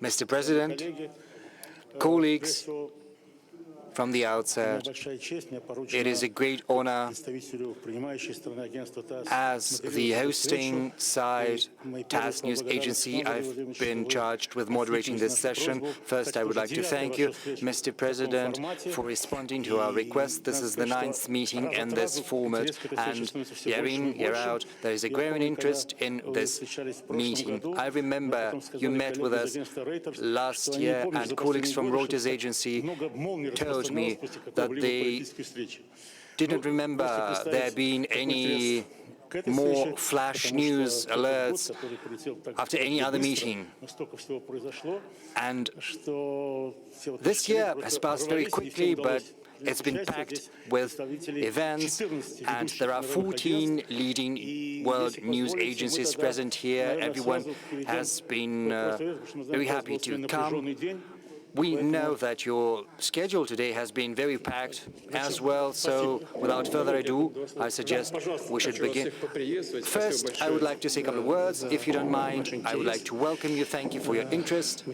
Mr. President, colleagues, from the outset, it is a great honor as the hosting side TASS News Agency. I've been charged with moderating this session. First, I would like to thank you, Mr. President, for responding to our request. This is the 9th meeting in this format, and year in, year out, there is a growing interest in this meeting. I remember you met with us last year, and colleagues from Reuters agency told me that they didn't remember there being any more flash news alerts after any other meeting. And this year has passed very quickly, but it's been packed with events, and there are 14 leading world news agencies present here. Everyone has been very happy to come. We know that your schedule today has been very packed as well, so without further ado, I suggest we should begin. First, I would like to say a couple of words, if you don't mind. I would like to welcome you, thank you for your interest.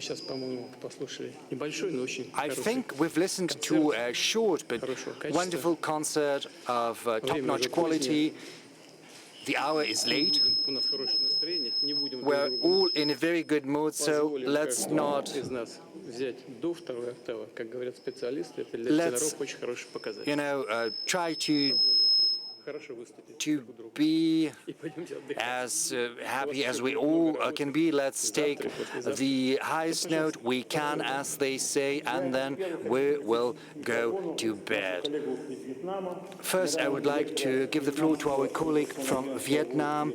I think we've listened to a short but wonderful concert of top-notch quality. The hour is late. We're all in a very good mood, so let's not try to be as happy as we all can be. Let's take the highest note we can, as they say, and then we will go to bed. First, I would like to give the floor to our colleague from Vietnam,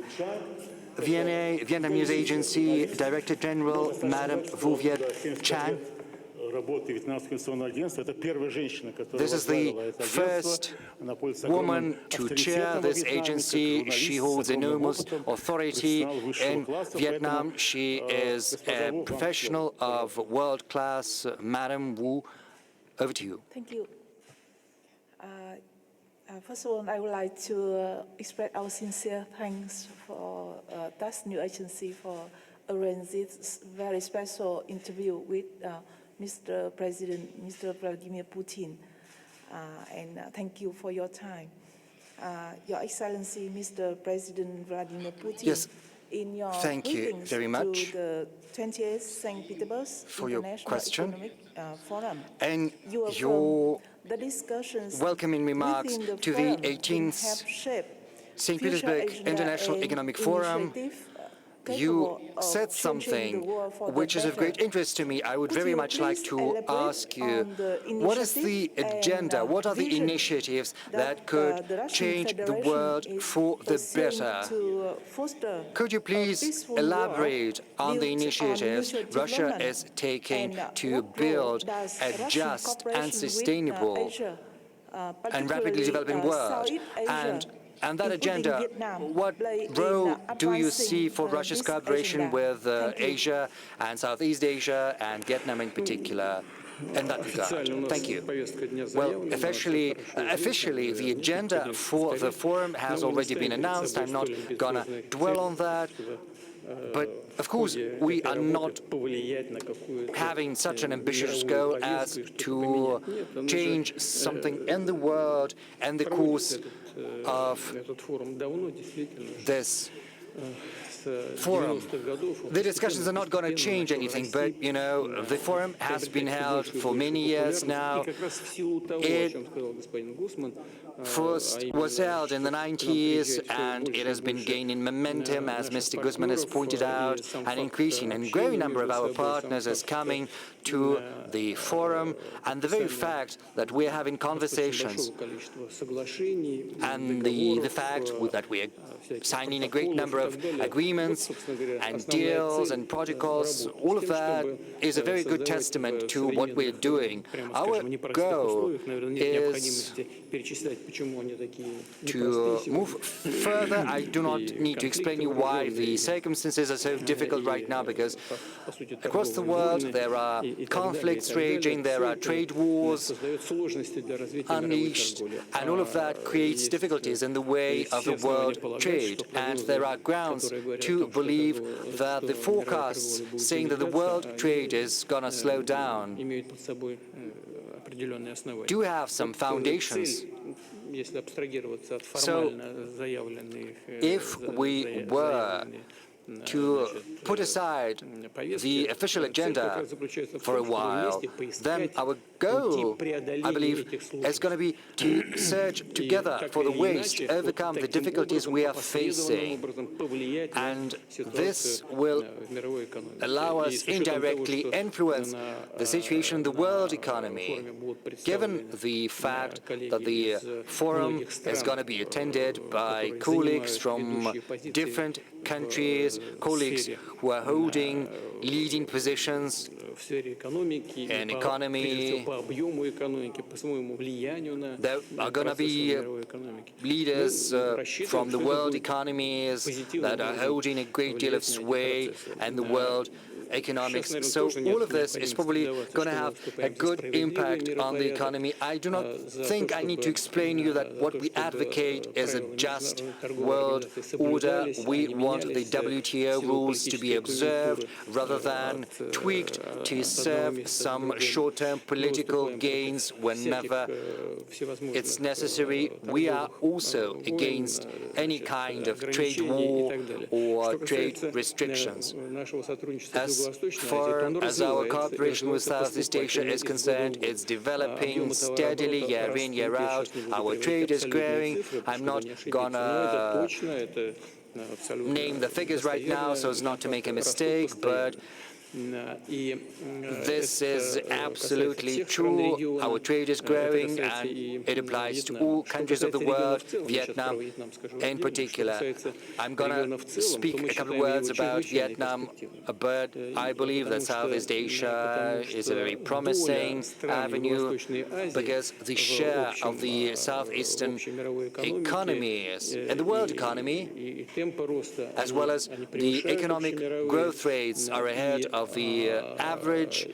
Vietnam News Agency Director General, Madam Vu Viet Chang. This is the first woman to chair this agency. She holds enormous authority in Vietnam. She is a professional of world class. Madam Vu, over to you. Thank you. First of all, I would like to express our sincere thanks for TASS News Agency for arranging this very special interview with Mr. President, Mr. Vladimir Putin, and thank you for your time. Your Excellency, Mr. President Vladimir Putin, yes. In your thank you very much to the 28th St. Petersburg for your question Economic Forum, and your welcoming remarks to the 18th St. Petersburg International Economic Forum. You said something which is of great interest to me. I would very much like to ask you, what is the agenda, what are the initiatives that could change the world for the better? Could you please elaborate on the initiatives Russia is taking to build a just and sustainable and rapidly developing world? And that agenda, what role do you see for Russia's cooperation with Asia and Southeast Asia and Vietnam in particular in that regard? Thank you. Well, officially, the agenda for the forum has already been announced. I'm not gonna dwell on that. But, of course, we are not having such an ambitious goal as to change something in the world and the course of this forum. The discussions are not going to change anything, but, the forum has been held for many years now. It first was held in the 90s, and it has been gaining momentum, as Mr. Guzman has pointed out, an increasing and growing number of our partners is coming to the forum, and the very fact that we're having conversations and the fact that we are signing a great number of agreements and deals and protocols, all of that is a very good testament to what we're doing. Our goal is To move further, I do not need to explain you why the circumstances are so difficult right now, because across the world there are conflicts raging, there are trade wars unleashed, and all of that creates difficulties in the way of the world trade. And there are grounds to believe that the forecasts saying that the world trade is going to slow down do have some foundations. So, if we were to put aside the official agenda for a while, then our goal, I believe, is going to be to search together for the ways to overcome the difficulties we are facing. And this will allow us indirectly influence the situation in the world economy. Given the fact that the forum is going to be attended by colleagues from different countries, colleagues who are holding leading positions in economy. There are going to be leaders from the world economies that are holding a great deal of sway in the world economics. So all of this is probably going to have a good impact on the economy. I do not think I need to explain you that what we advocate is a just world order. We want the WTO rules to be observed rather than tweaked to serve some short-term political gains whenever it's necessary. We are also against any kind of trade war or trade restrictions. As far as our cooperation with Southeast Asia is concerned, it's developing steadily year in, year out. Our trade is growing. I'm not gonna name the figures right now so as not to make a mistake, but this is absolutely true. Our trade is growing, and it applies to all countries of the world, Vietnam in particular. I'm going to speak a couple of words about Vietnam, but I believe that Southeast Asia is a very promising avenue because the share of the southeastern economies and the world economy, as well as the economic growth rates, are ahead of the average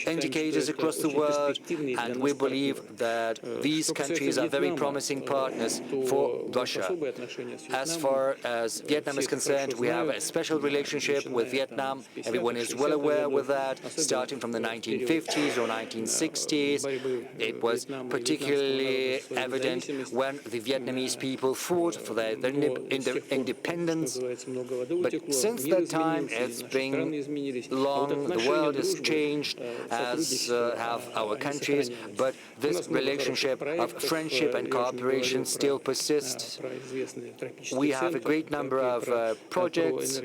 indicators across the world, and we believe that these countries are very promising partners for Russia. As far as Vietnam is concerned, we have a special relationship with Vietnam. Everyone is well aware with that, starting from the 1950s or 1960s. It was particularly evident when the Vietnamese people fought for their independence. But since that time, it's been long. The world has changed, as have our countries, but this relationship of friendship and cooperation still persists. We have a great number of projects.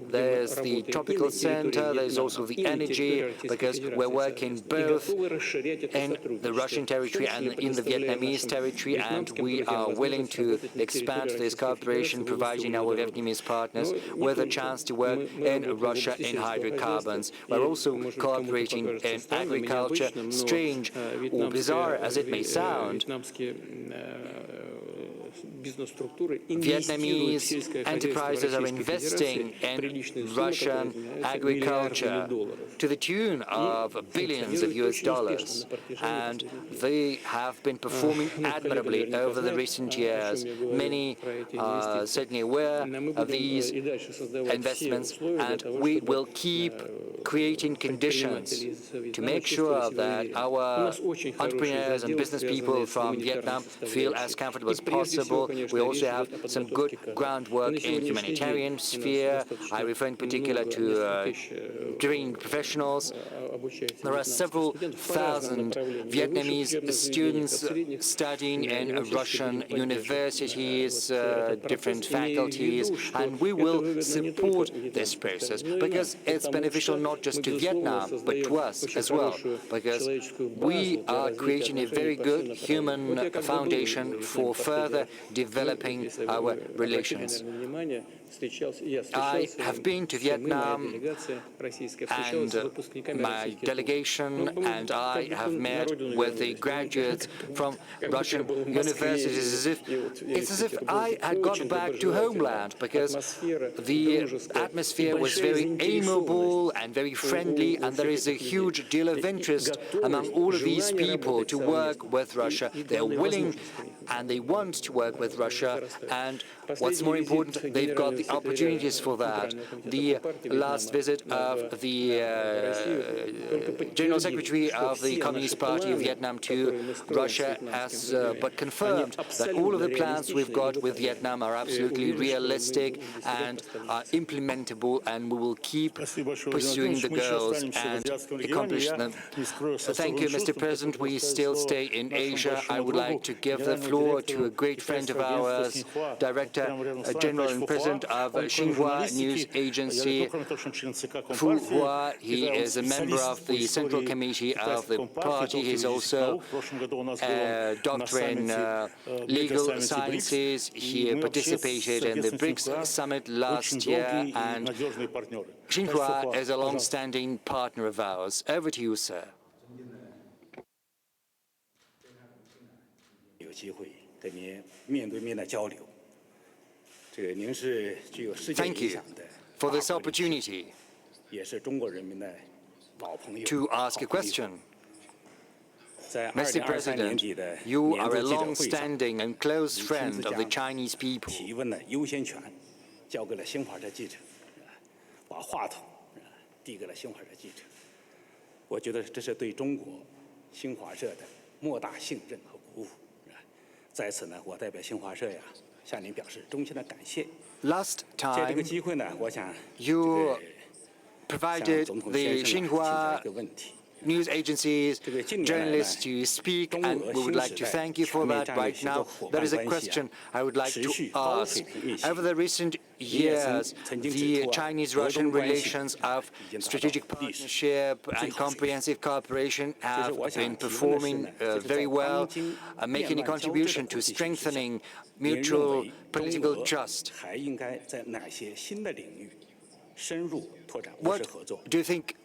There's the tropical center, there's also the energy, because we're working both in the Russian territory and in the Vietnamese territory, and we are willing to expand this cooperation, providing our Vietnamese partners with a chance to work in Russia in hydrocarbons. We're also cooperating in agriculture. Strange or bizarre as it may sound, Vietnamese enterprises are investing in Russian agriculture to the tune of billions of US dollars, and they have been performing admirably over the recent years. Many are certainly aware of these investments, and we will keep creating conditions to make sure that our entrepreneurs and business people from Vietnam feel as comfortable as possible. We also have some good groundwork in humanitarian sphere. I refer in particular to trained professionals. There are several thousand Vietnamese students studying in Russian universities, different faculties, and we will support this process because it's beneficial not just to Vietnam, but to us as well, because we are creating a very good human foundation for further developing our relations. I have been to Vietnam, and my delegation and I have met with the graduates from Russian universities. It's as if I had got back to homeland, because the atmosphere was very amiable and very friendly, and there is a huge deal of interest among all of these people to work with Russia. They are willing and they want to work with Russia, and what's more important, they've got the opportunities for that. The last visit of the General Secretary of the Communist Party of Vietnam to Russia has but confirmed that all of the plans we've got with Vietnam are absolutely realistic and are implementable, and we will keep pursuing the goals and accomplish them. Thank you, Mr. President. We still stay in Asia. I would like to give the floor to a great friend of ours, Director General and President of Xinhua News Agency, Fu Hua. He is a member of the Central Committee of the party. He's also a doctor in legal sciences. He participated in the BRICS summit last year, and Xinhua is a long-standing partner of ours. Over to you, sir. Thank you for this opportunity to ask a question. Mr. President, you are a long-standing and close friend of the Chinese people. Last time, you provided the Xinhua news agencies, journalists to speak, and we would like to thank you for that. Right now, there is a question I would like to ask. Over the recent years, the Chinese-Russian relations of strategic partnership and comprehensive cooperation have been performing very well, making a contribution to strengthening mutual political trust. What do you think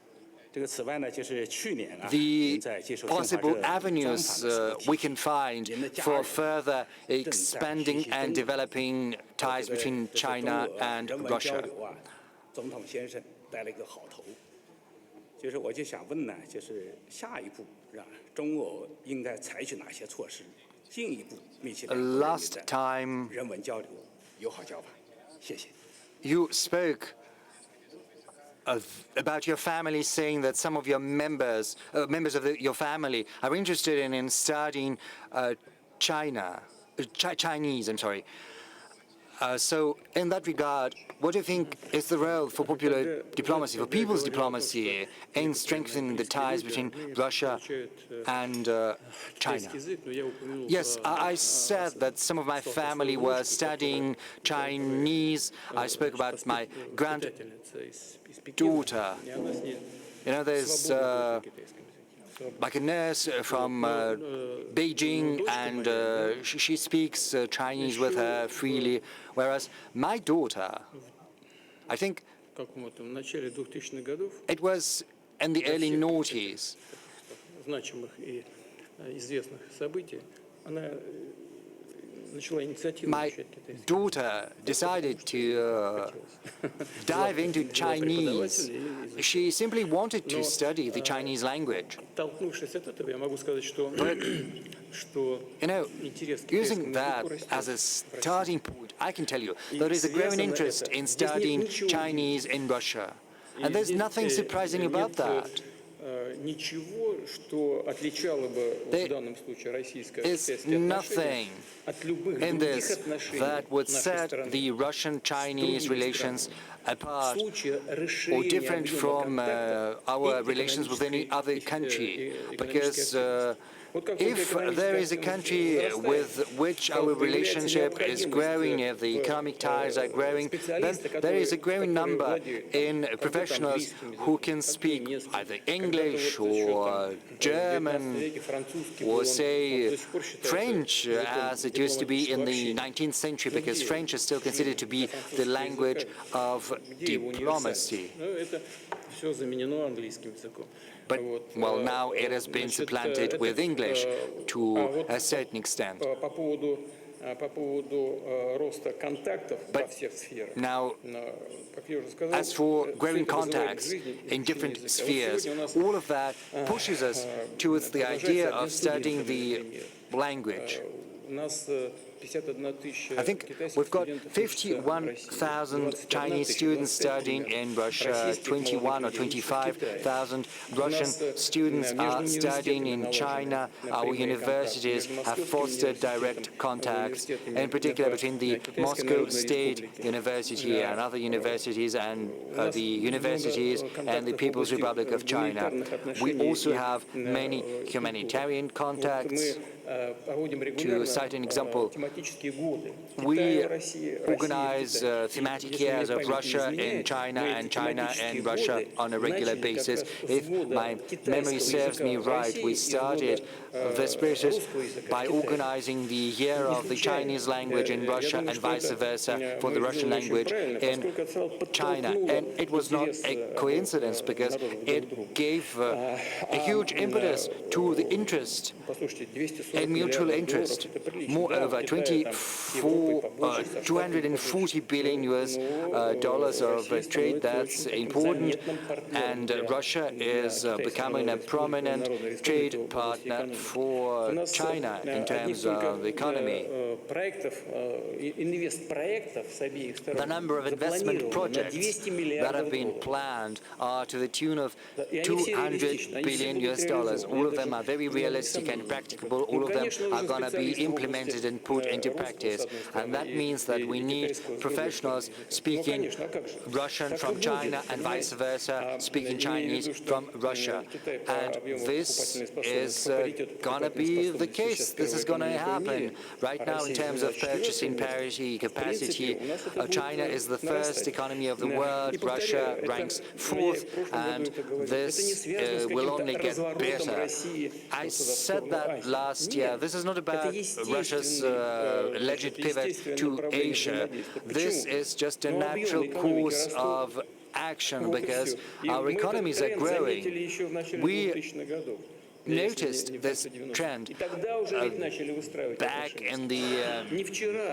the possible avenues we can find for further expanding and developing ties between China and Russia? Last time you spoke about your family, saying that some of your members of your family are interested in studying Chinese. So in that regard, what do you think is the role for popular diplomacy, for people's diplomacy, in strengthening the ties between Russia and China? Yes, I said that some of my family were studying Chinese. I spoke about my granddaughter. You know, there's like a nurse from Beijing, and she speaks Chinese with her freely, whereas my daughter, I think it was in the early noughties, my daughter decided to dive into Chinese. She simply wanted to study the Chinese language. But, you know, using that as a starting point, I can tell you there is a growing interest in studying Chinese in Russia. And there's nothing surprising about that. There is nothing in this that would set the Russian-Chinese relations apart or different from our relations with any other country, because if there is a country with which our relationship is growing, if the economic ties are growing, then there is a growing number in professionals who can speak either English English or German or, say, French, as it used to be in the 19th century, because French is still considered to be the language of diplomacy. But, well, now it has been supplanted with English to a certain extent. But now, as for growing contacts in different spheres, all of that pushes us towards the idea of studying the language. I think we've got 51,000 Chinese students studying in Russia, 21 or 25,000 Russian students are studying in China. Our universities have fostered direct contacts, in particular between the Moscow State University and other universities and the universities and the People's Republic of China. We also have many humanitarian contacts. To cite an example, we organize thematic years of Russia in China and China and Russia on a regular basis. If my memory serves me right, we started this process by organizing the year of the Chinese language in Russia and vice versa for the Russian language in China. And it was not a coincidence, because it gave a huge impetus to the interest and mutual interest. Moreover, 240 billion US dollars of trade, that's important, and Russia is becoming a prominent trade partner for China in terms of the economy. The number of investment projects that have been planned are to the tune of 200 billion US dollars. All of them are very realistic and practicable. All of them are going to be implemented and put into practice. And that means that we need professionals speaking Russian from China and vice versa, speaking Chinese from Russia. And this is going to be the case. This is going to happen. Right now, in terms of purchasing parity capacity, China is the first economy of the world. Russia ranks fourth, and this will only get better. I said that last year. This is not about Russia's alleged pivot to Asia. This is just a natural course of action, because our economies are growing. We noticed this trend back in the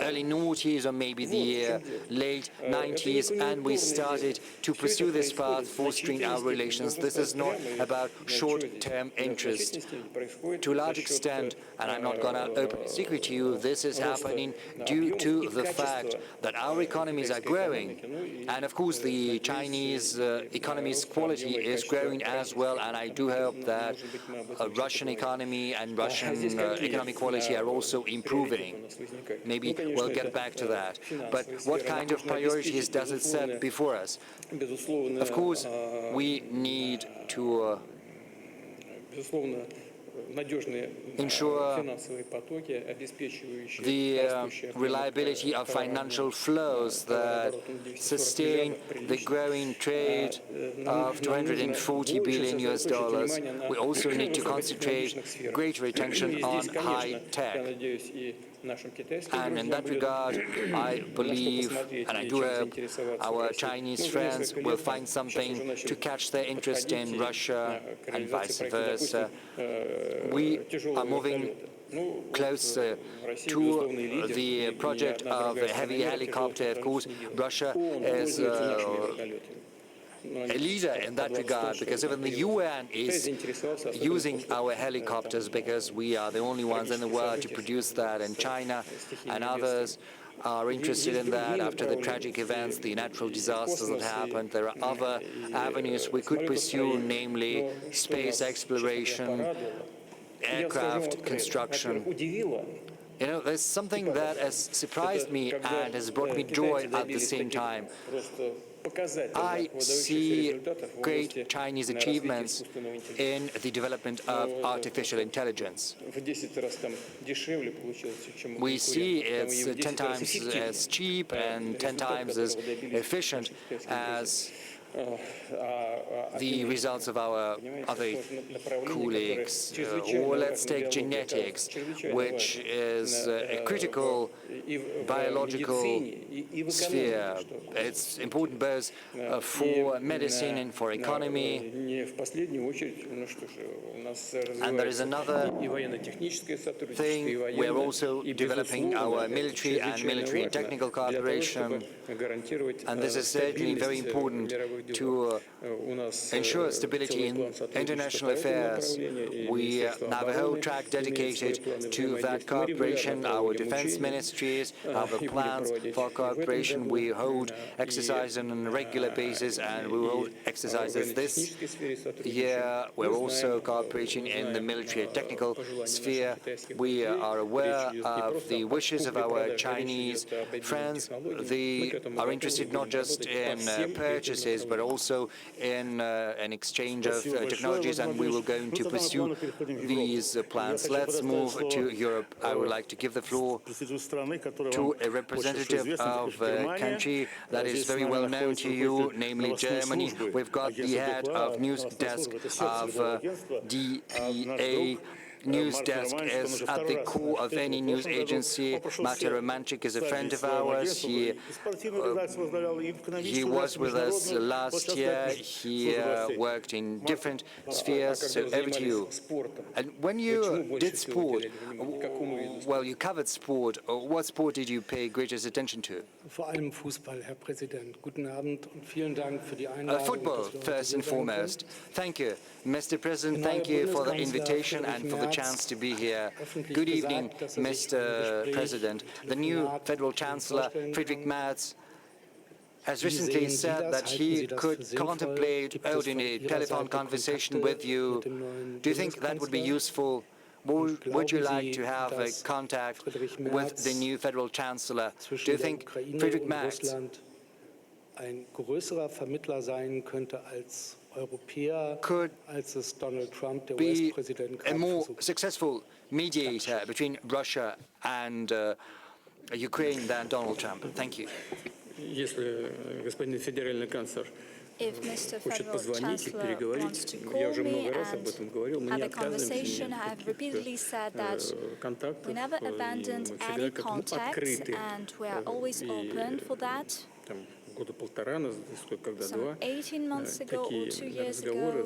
early noughties or maybe the late 90s, and we started to pursue this path, fostering our relations. This is not about short-term interest. To a large extent, and I'm not going to open a secret to you, this is happening due to the fact that our economies are growing. And of course, the Chinese economy's quality is growing as well, and I do hope that Russian economy and Russian economic quality are also improving. Maybe we'll get back to that. But what kind of priorities does it set before us? Of course, we need to ensure the reliability of financial flows that sustain the growing trade of 240 billion US dollars. We also need to concentrate greater attention on high tech. And in that regard, I believe, and I do hope, our Chinese friends will find something to catch their interest in Russia and vice versa. We are moving closer to the project of a heavy helicopter. Of course, Russia is a leader in that regard, because even the UN is using our helicopters, because we are the only ones in the world to produce that, and China and others are interested in that after the tragic events, the natural disasters that happened. There are other avenues we could pursue, namely space exploration, aircraft construction. You know, there's something that has surprised me and has brought me joy at the same time. I see great Chinese achievements in the development of artificial intelligence. We see it's 10 times as cheap and 10 times as efficient as the results of our other colleagues. Or let's take genetics, which is a critical biological sphere. It's important both for medicine and for economy. And there is another thing, we're also developing our military and military and technical cooperation, and this is certainly very important to ensure stability in international affairs. We have a whole track dedicated to that cooperation. Our defense ministries have the plans for cooperation. We hold exercises on a regular basis, and we will hold exercises this year. We're also cooperating in the military and technical sphere. We are aware of the wishes of our Chinese friends. They are interested not just in purchases, but also in an exchange of technologies, and we will going to pursue these plans. Let's move to Europe. I would like to give the floor to a representative of a country that is very well known to you, namely Germany. We've got the head of news desk of DPA. News desk is at the core of any news agency. Matej Romanchik is a friend of ours. He was with us last year. He worked in different spheres. So over to you. And when you did sport, well, you covered sport. What sport did you pay greatest attention to? Football, first and foremost. Thank you, Mr. President. Thank you for the invitation and for the chance to be here. Good evening, Mr. President. The new Federal Chancellor, Friedrich Merz, has recently said that he could contemplate holding a telephone conversation with you. Do you think that would be useful? Would you like to have a contact with the new Federal Chancellor? Do you think Friedrich Merz could be a more successful mediator between Russia and Ukraine than Donald Trump? Thank you. If Mr. Federal Chancellor wants to call me and have a conversation, I have repeatedly said that we never abandoned any contacts and we are always open for that. Some 18 months ago or 2 years ago,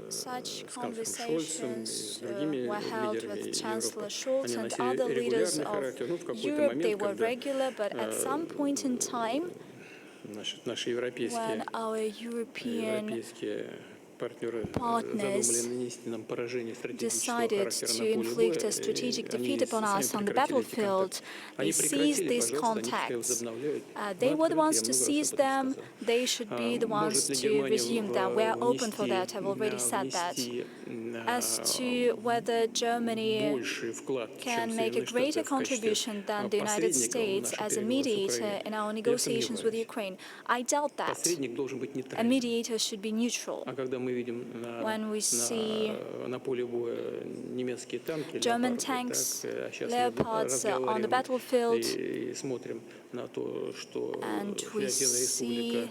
such conversations were held with Chancellor Scholz and other leaders of Europe. They were regular, but at some point in time, when our European partners decided to inflict a strategic defeat upon us on the battlefield, they seized these contacts. They were the ones to seize them. They should be the ones to resume them. We are open for that. I've already said that. As to whether Germany can make a greater contribution than the United States as a mediator in our negotiations with Ukraine, I doubt that. A mediator should be neutral. When we see German tanks, Leopards on the battlefield, and we see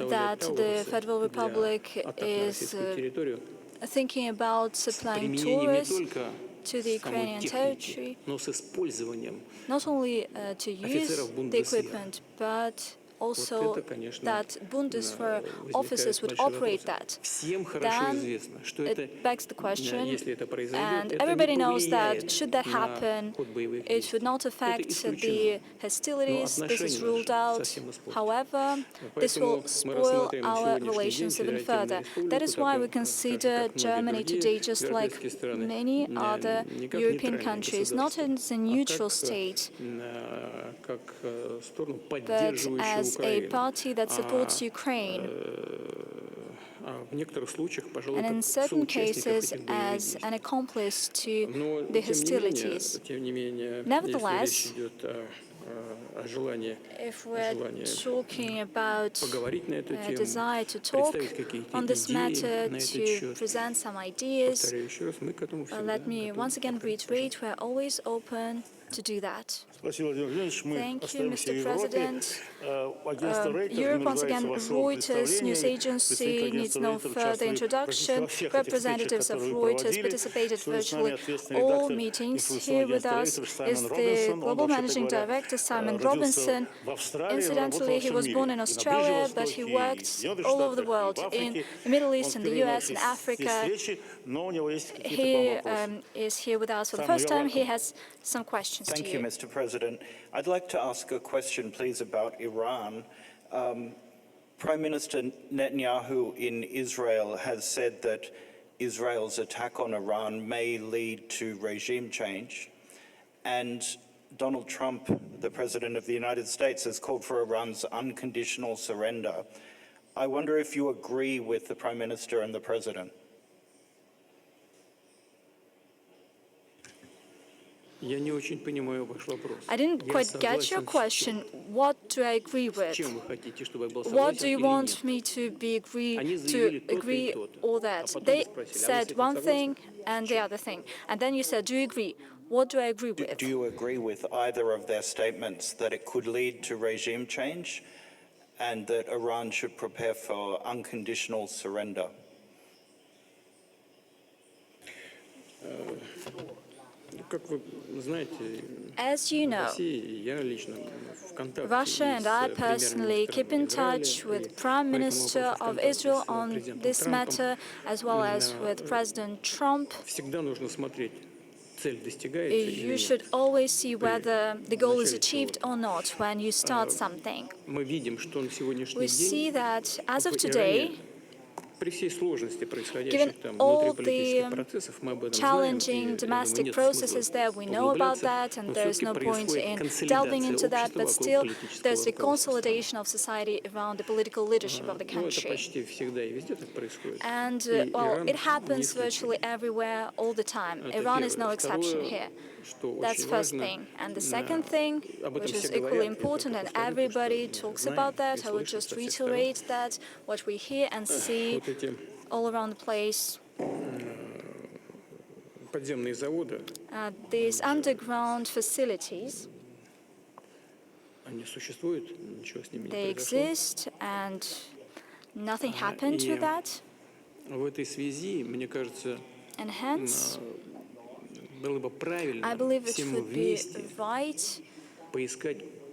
that the Federal Republic is thinking about supplying tourists to the Ukrainian territory, not only to use the equipment, but also that Bundeswehr officers would operate that. Then it begs the question, and everybody knows that should that happen, it would not affect the hostilities. This is ruled out. However, this will spoil our relations even further. That is why we consider Germany today, just like many other European countries, not as a neutral state, but as a party that supports Ukraine, and in certain cases as an accomplice to the hostilities. Nevertheless, if we're talking about a desire to talk on this matter, to present some ideas, let me once again reiterate, we're always open to do that. Thank you, Mr. President. Europe, once again, Reuters news agency needs no further introduction. Representatives of Reuters participated virtually all meetings. Here with us is the Global Managing Director, Simon Robinson. Incidentally, he was born in Australia, but he worked all over the world, in the Middle East, in the US, in Africa. He is here with us for the first time. He has some questions to you. Thank you, Mr. President. I'd like to ask a question, please, about Iran. Prime Minister Netanyahu in Israel has said that Israel's attack on Iran may lead to regime change. And Donald Trump, the President of the United States, has called for Iran's unconditional surrender. I wonder if you agree with the Prime Minister and the President. I didn't quite get your question. What do I agree with? What do you want me to agree all that? They said one thing and the other thing. And then you said, do you agree? What do I agree with? Do you agree with either of their statements that it could lead to regime change and that Iran should prepare for unconditional surrender? As you know, Russia and I personally keep in touch with Prime Minister of Israel on this matter, as well as with President Trump. You should always see whether the goal is achieved or not when you start something. We see that as of today, given all the challenging domestic processes there, we know about that, and there's no point in delving into that, but still there's a consolidation of society around the political leadership of the country. And, well, it happens virtually everywhere, all the time. Iran is no exception here. That's first thing. And the second thing, which is equally important, and everybody talks about that, I would just reiterate that, what we hear and see all around the place, these underground facilities, they exist and nothing happened to that. And hence, I believe it would be right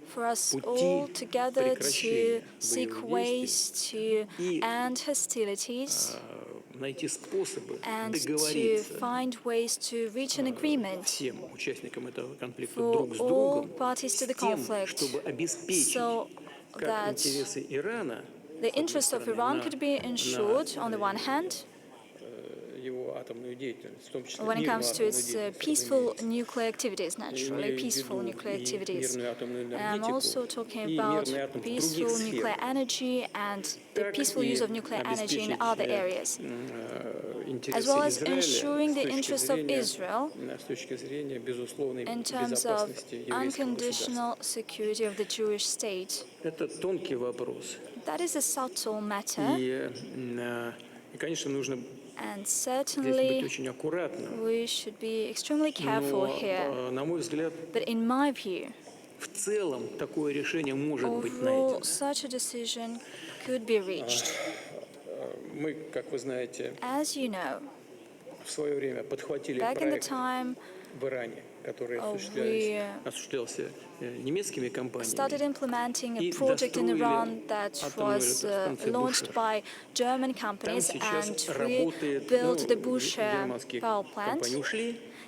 for us all together to seek ways to end hostilities and to find ways to reach an agreement for all parties to the conflict, so that the interests of Iran could be ensured on the one hand, when it comes to its peaceful nuclear activities, naturally, peaceful nuclear activities. I'm also talking about peaceful nuclear energy and the peaceful use of nuclear energy in other areas, as well as ensuring the interests of Israel in terms of unconditional security of the Jewish state. That is a subtle matter. And certainly, we should be extremely careful here. But in my view, overall, such a decision could be reached. As you know, back in the time, we started implementing a project in Iran that was launched by German companies, and we built the Bushehr power plant.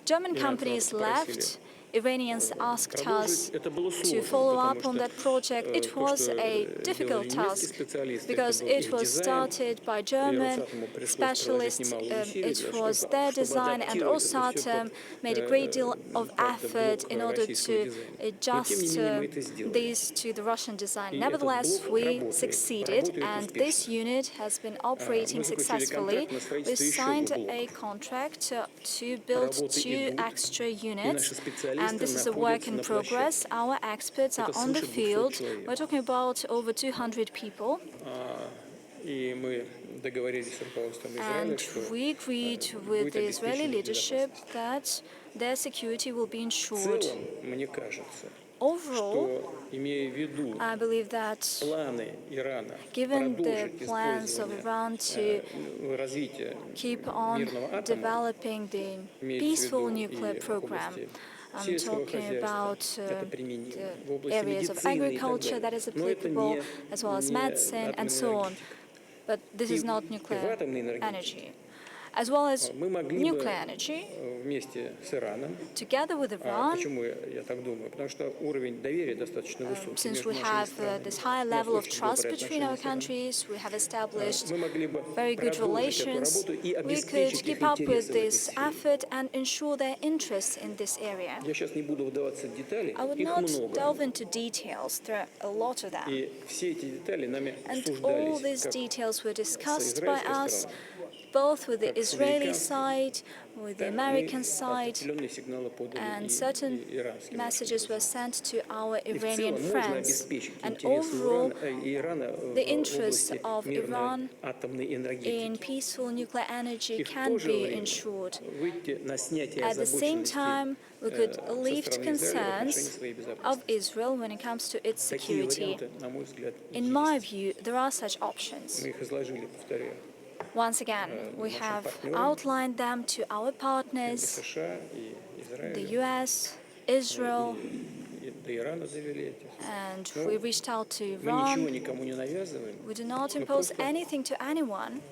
German companies left. Iranians asked us to follow up on that project. It was a difficult task because it was started by German specialists. It was their design, and Rosatom made a great deal of effort in order to adjust these to the Russian design. Nevertheless, we succeeded, and this unit has been operating successfully. We signed a contract to build 2 extra units, and this is a work in progress. Our experts are on the field. We're talking about over 200 people. And we agreed with the Israeli leadership that their security will be ensured. Overall, I believe that given the plans of Iran to keep on developing the peaceful nuclear program, I'm talking about the areas of agriculture that is applicable, as well as medicine and so on. But this is not nuclear energy. As well as nuclear energy, together with Iran, since we have this high level of trust between our countries, we have established very good relations, we could keep up with this effort and ensure their interests in this area. I would not delve into details, there are a lot of them. And all these details were discussed by us, both with the Israeli side, with the American side, and certain messages were sent to our Iranian friends. And overall, the interests of Iran in peaceful nuclear energy can be ensured. At the same time, we could lift concerns of Israel when it comes to its security. In my view, there are such options. Once again, we have outlined them to our partners, the US, Israel, and we reached out to Iran. We do not impose anything to anyone.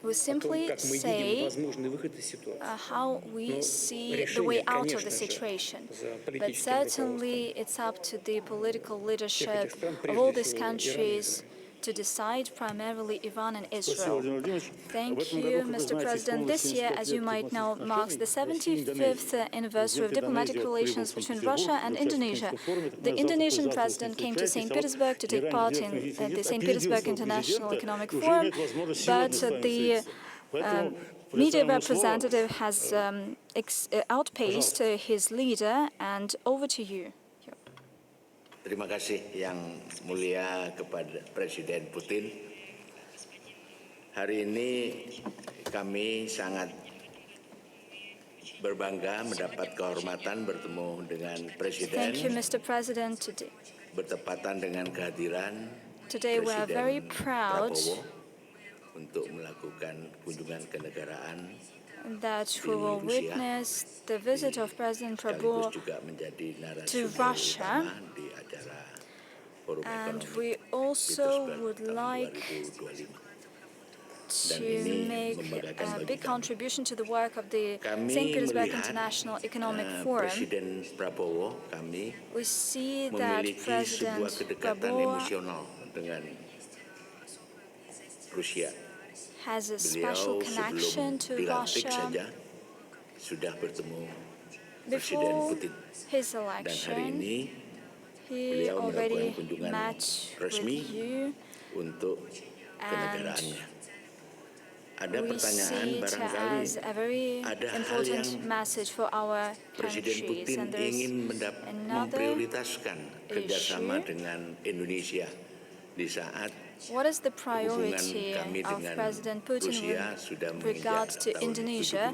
We simply say how we see the way out of the situation. But certainly it's up to the political leadership of all these countries to decide, primarily Iran and Israel. Thank you, Mr. President. This year, as you might know, marks the 75th anniversary of diplomatic relations between Russia and Indonesia. The Indonesian president came to St. Petersburg to take part in the St. Petersburg International Economic Forum, but the media representative has outpaced his leader, and over to you. Terima kasih Yang Mulia kepada Presiden Putin. Hari ini kami sangat berbangga mendapat kehormatan bertemu dengan Presiden. Thank you, Mr. President. Bertepatan dengan kehadiran Today we are very proud untuk melakukan kunjungan kenegaraan that we will witness the visit of President Prabowo to Russia, and we also would like to make a big contribution to the work of the St. Petersburg International Economic Forum. We see that President Prabowo has a special connection to Russia. Before his election, he already met with you, and we see it as a very important message for our countries. And there is another issue. What is the priority of President Putin with regard to Indonesia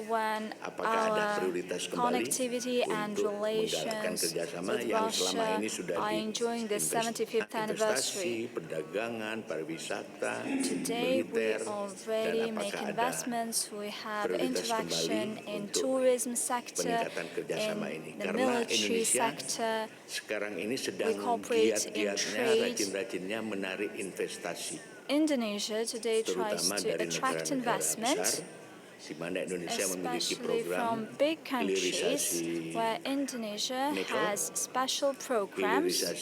when our connectivity and relations with Russia are enjoying the 75th anniversary? Today we already make investments, we have interaction in tourism sector, in the military sector, we cooperate in trade. Indonesia today tries to attract investment, especially from big countries where Indonesia has special programs in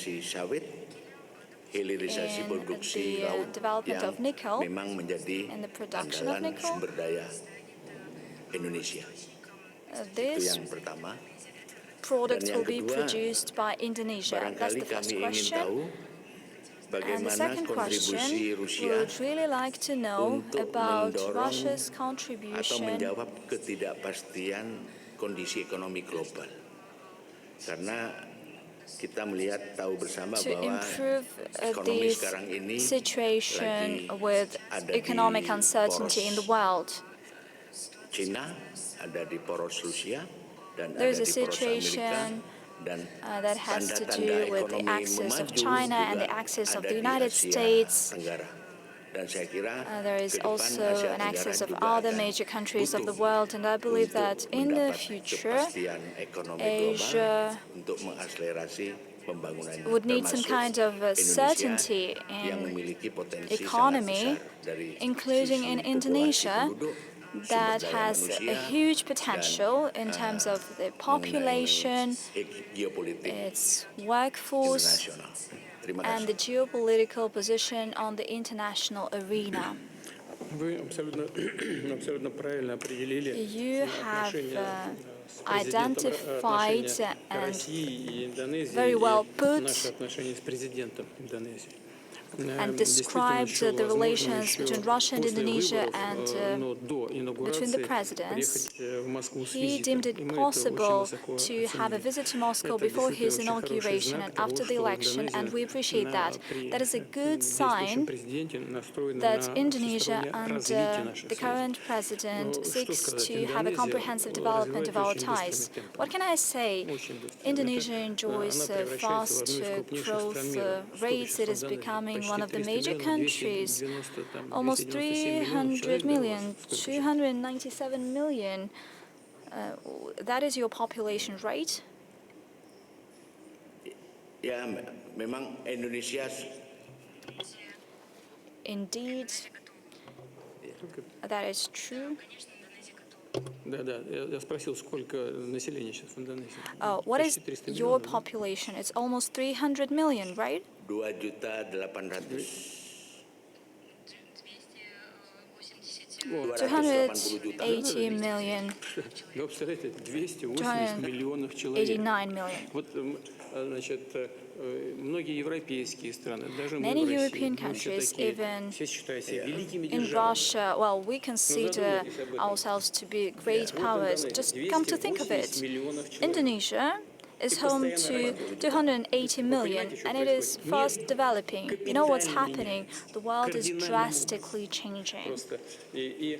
the development of nickel, in the production of nickel. This product will be produced by Indonesia. That's the first question. And the second question, we would really like to know about Russia's contribution kita melihat tahu bersama to bahwa improve ekonomi this sekarang ini situation lagi with ada economic di uncertainty in the poros world. Cina, ada di poros Rusia, dan There ada is a di poros Amerika, situation dan that has to tanda-tanda do with the ekonomi axis of memaju China and juga the axis of ada the di United Asia States. Tenggara. Dan saya kira There is ke depan also Asia an Tenggara axis of juga other akan major countries of the butuh world, and I believe untuk that in the mendapat future, kepastian ekonomi global Asia untuk mengakselerasi pembangunannya, would need some termasuk kind of Indonesia certainty yang in memiliki potensi sangat economy, besar dari including sisi in populasi Indonesia, penduduk, sumber that daya has a manusia, huge dan potential in terms of the mengenai population, geopolitik its workforce, internasional. Terima and the kasih. geopolitical position on the international arena. Вы абсолютно правильно определили You have отношения с президентом, identified отношения and России и Индонезии very well и наши put отношения с президентом Индонезии. and Действительно, described еще the возможно relations еще between Russia and после Indonesia выборов, and но до between the инаугурации presidents. приехать в Москву с He визитом. deemed И it мы это очень possible высоко to have a оценили. visit to Moscow Это before действительно his очень хороший inauguration знак and того, after the что election, and we appreciate that. при That is a good действующем sign президенте настроена that на Indonesia всестороннее and развитие наших the связей. current president Ну, что seeks сказать, to have a Индонезия comprehensive development of развивается our очень быстрыми ties. темпами. What can I say? Очень быстро. Indonesia Она enjoys превращается в fast одну из крупнейших growth стран мира. Сколько rates. сейчас It is Индонезии? becoming one Почти of the 300 major миллионов, countries. 290, Almost 297 миллионов 300 человек. Да, у вас million, сколько сейчас? 297 million. That is your population, right? Ya, memang Indonesia Indeed, that is true. Да, я спросил, сколько населения сейчас в Индонезии. What is Почти 300 your миллионов, да? population? It's almost 300 million, right? 2.800.000. 280 million, Вы представляете, 280 миллионов человек. 89 million. Вот, значит, многие европейские страны, даже мы Many в России, European мы все countries, такие, even все считают себя великими in державами. Russia, well, we consider ourselves to be great powers. Just come to think of it, Indonesia is home to 280 million, and it is fast developing. You know what's happening? The world is drastically changing. Просто. И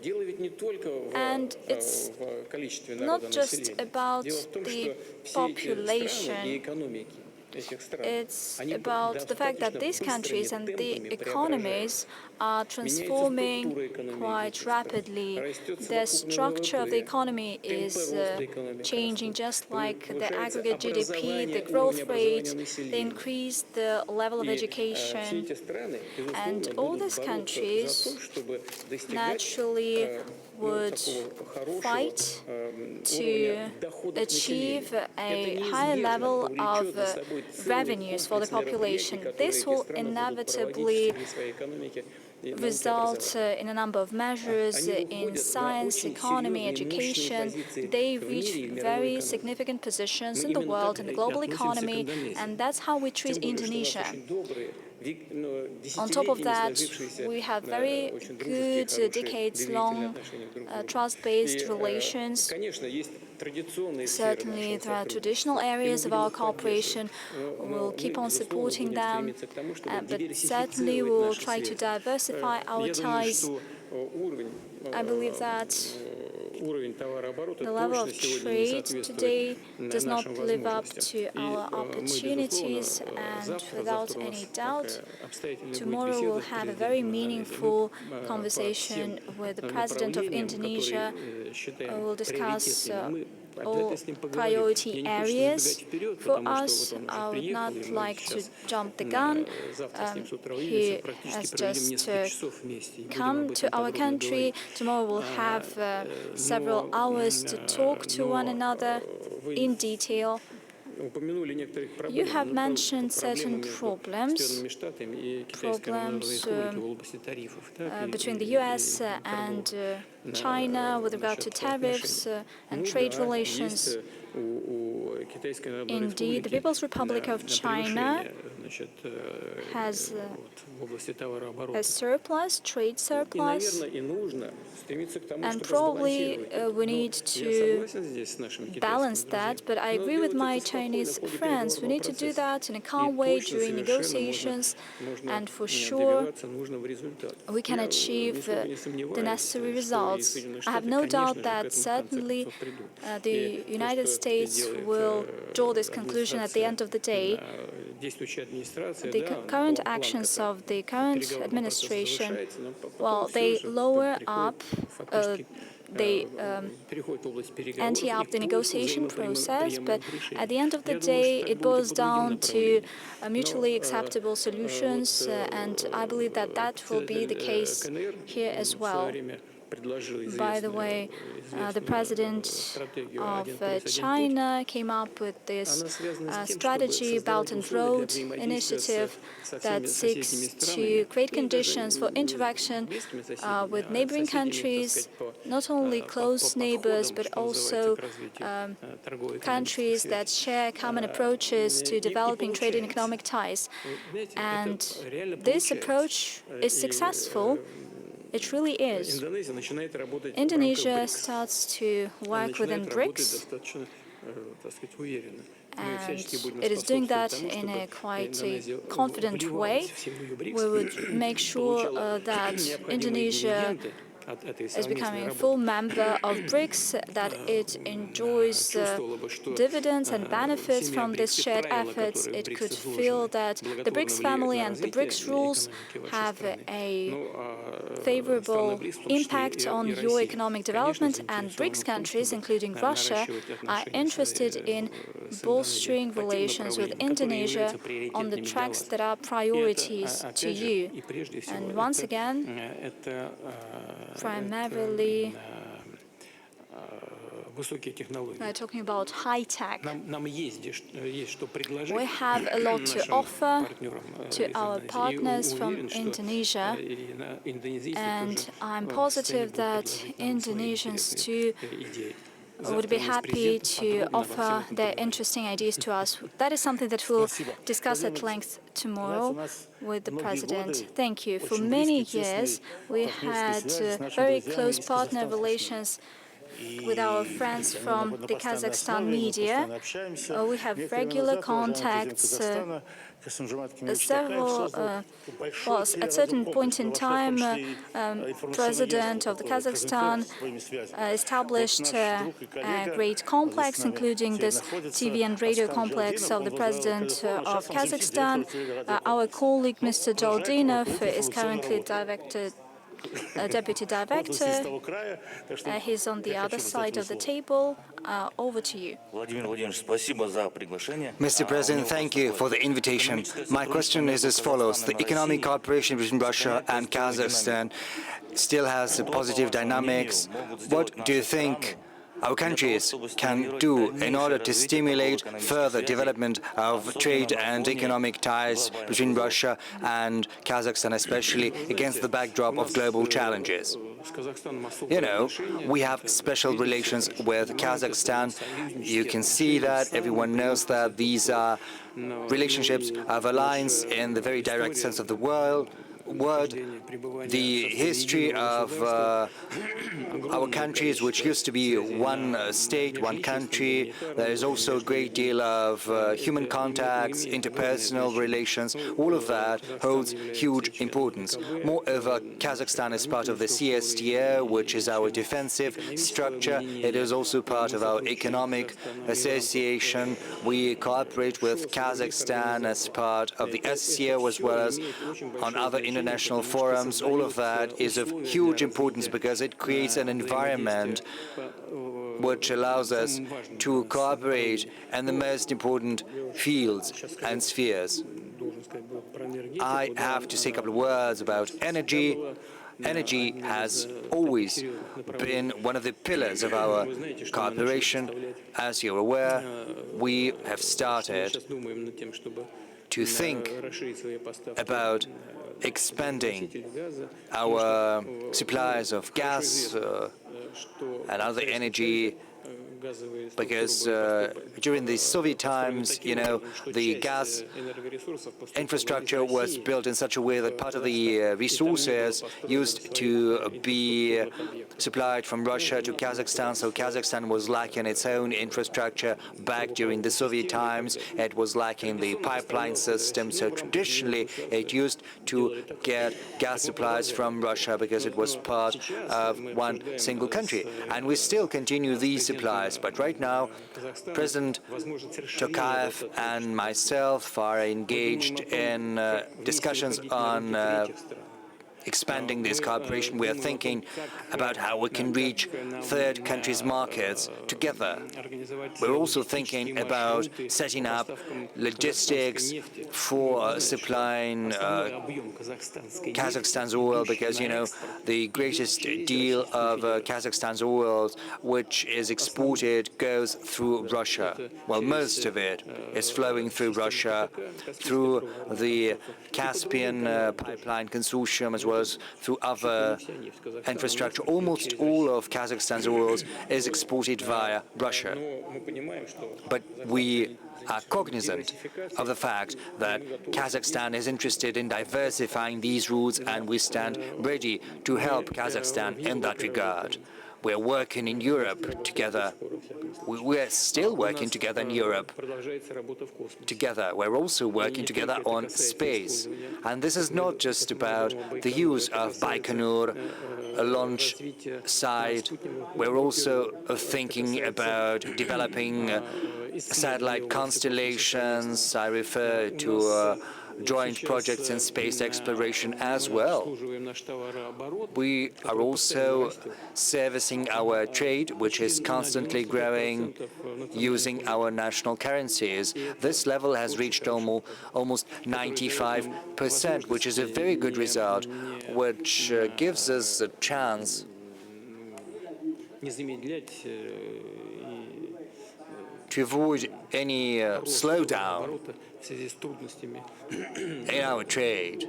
дело ведь не только And it's в количестве not народа just населения. about Дело в том, the что все эти population. страны и экономики этих стран, It's они about the fact that достаточно these countries быстрыми and the темпами economies are transforming quite rapidly. The structure of the economy is changing, just like the aggregate GDP, the growth rate, the increase, the level of education. And all these countries naturally would fight to achieve a higher level of revenues for the population. This will inevitably result in a number of measures in science, economy, education. They reach very significant positions in the world, in the global economy, and that's how we treat Indonesia. On top of that, we have very good, decades-long trust-based relations. Certainly, there are traditional areas of our cooperation. We'll keep on supporting them, but certainly we will try to diversify our ties. I believe that the level of trade today does not live up to our opportunities, and without any doubt, tomorrow we'll have a very meaningful conversation with the President of Indonesia. We'll discuss all priority areas. For us, I would not like to jump the gun. He has just come to our country. Tomorrow we'll have several hours to talk to one another in detail. You have mentioned certain problems between the US and China with regard to tariffs and trade relations. Indeed, the People's Republic of China has в области товарооборота. a surplus, trade И, surplus, наверное, и нужно стремиться к тому, and чтобы probably сбалансировать. we Но need я to согласен здесь с нашими balance китайскими that, друзьями. but I Но agree with делать my это спокойно Chinese в ходе friends. We переговорного need to do процесса. that in a И calm way точно, during совершенно negotiations, можно and for sure добиваться нужного результата. we can Я achieve нисколько не the сомневаюсь, necessary что и results. Соединенные I have Штаты, no конечно doubt же, к that этому в конце certainly концов придут. the И то, United что States делает will draw this conclusion at the end of the day. действующая администрация, The да, current планка actions так of the current переговорного процесса administration, завышается, но well, потом все they же lower приходит up, фактически they переходит в область переговоров ante и up the к поиску negotiation process, but взаимоприемлемых решений. at the end of the Я думаю, day, что так it будет и boils по другим down to направлениям. mutually Но acceptable solutions, and I believe that that will be the case КНР here as в свое well. время предложил By the way, the president стратегию of 1+1 путь. China came up with this Она связана с тем, чтобы strategy, Belt создавать and условия для Road взаимодействия initiative со that всеми seeks соседними to странами create и даже conditions for interaction близкими соседями, with а neighboring соседями, так countries, сказать, по not only close neighbors, подходам, but что называется, also к развитию торгово-экономических countries связей. that share common approaches to И developing trade and получается. economic ties. Знаете, And это реально this получается. approach is И, successful. It really is. Индонезия начинает работать в Indonesia рамках БРИКС. starts to work within Начинает работать BRICS, достаточно, так сказать, уверенно. Мы and всячески будем it is doing способствовать that тому, in a чтобы quite Индонезия confident way. вливалась в семью БРИКС, We would make sure получала that необходимые Indonesia дивиденды от этой is совместной becoming a работы. full member of BRICS, that it enjoys Чувствовала бы, что dividends and benefits семья from this БРИКС и shared правила, efforts. которые в It could БРИКС feel изложены, that the благотворно BRICS влияют family на and the развитие BRICS rules экономики вашей have страны. a Ну, а страны favorable БРИКС, в том числе impact on и your Россия, economic конечно, development, and заинтересованы BRICS в том, countries, чтобы including Russia, наращивать are отношения interested in с bolstering Индонезией по тем relations with направлениям, которые Indonesia являются on the приоритетными для tracks вас. that are И это, priorities to опять же, you. и прежде всего, And once again, это primarily, высокие технологии. we're talking about high tech. Нам есть что предложить We have a lot to нашим offer партнерам to из our Индонезии. partners И from уверен, что Indonesia, и индонезийцы and тоже I'm в positive состоянии будут that предложить нам свои Indonesians интересные too идеи. would be happy to offer their interesting ideas to us. That is something that we'll discuss at length tomorrow with the President. Thank you. For many years, we had very close partner relations with our friends from the Kazakhstan media. We have regular contacts. At certain point in time, President of the Kazakhstan established a great complex, including this TV and radio complex of the President of Kazakhstan. Our colleague, Mr. Jaldinov, is currently Deputy Director. He's on the other side of the table. Over to you. Mr. President, thank you for the invitation. My question is as follows. The economic cooperation between Russia and Kazakhstan still has positive dynamics. What do you think our countries can do in order to stimulate further development of trade and economic ties between Russia and Kazakhstan, especially against the backdrop of global challenges? You know, we have special relations with Kazakhstan. You can see that, everyone knows that these are relationships of alliance in the very direct sense of the word. The history of our countries, which used to be one state, one country, there is also a great deal of human contacts, interpersonal relations. All of that holds huge importance. Moreover, Kazakhstan is part of the CSTO, which is our defensive structure. It is also part of our economic association. We cooperate with Kazakhstan as part of the SCO as well as on other international forums. All of that is of huge importance because it creates an environment which allows us to cooperate in the most important fields and spheres. I have to say a couple of words about energy. Energy has always been one of the pillars of our cooperation. As you're aware, we have started to think about expanding our supplies of gas and other energy because during the Soviet times, you know, the gas infrastructure was built in such a way that part of the resources used to be supplied from Russia to Kazakhstan, so Kazakhstan was lacking its own infrastructure back during the Soviet times. It was lacking the pipeline system, so traditionally it used to get gas supplies from Russia because it was part of one single country. And we still continue these supplies, but right now President Tokayev and myself are engaged in discussions on expanding this cooperation. We are thinking about how we can reach third countries' markets together. We're also thinking about setting up logistics for supplying Kazakhstan's oil, because, you know, the greatest deal of Kazakhstan's oil, which is exported, goes through Russia. Well, most of it is flowing through Russia, through the Caspian pipeline consortium, as well as through other infrastructure. Almost all of Kazakhstan's oil is exported via Russia. But we are cognizant of the fact that Kazakhstan is interested in diversifying these routes, and we stand ready to help Kazakhstan in that regard. We're working in Europe together. We're still working together in Europe together. We're also working together on space. And this is not just about the use of Baikonur launch site. We're also thinking about developing satellite constellations. I refer to joint projects in space exploration as well. We are also servicing our trade, which is constantly growing, using our national currencies. This level has reached almost 95%, which is a very good result, which gives us a chance to avoid any slowdown in our trade,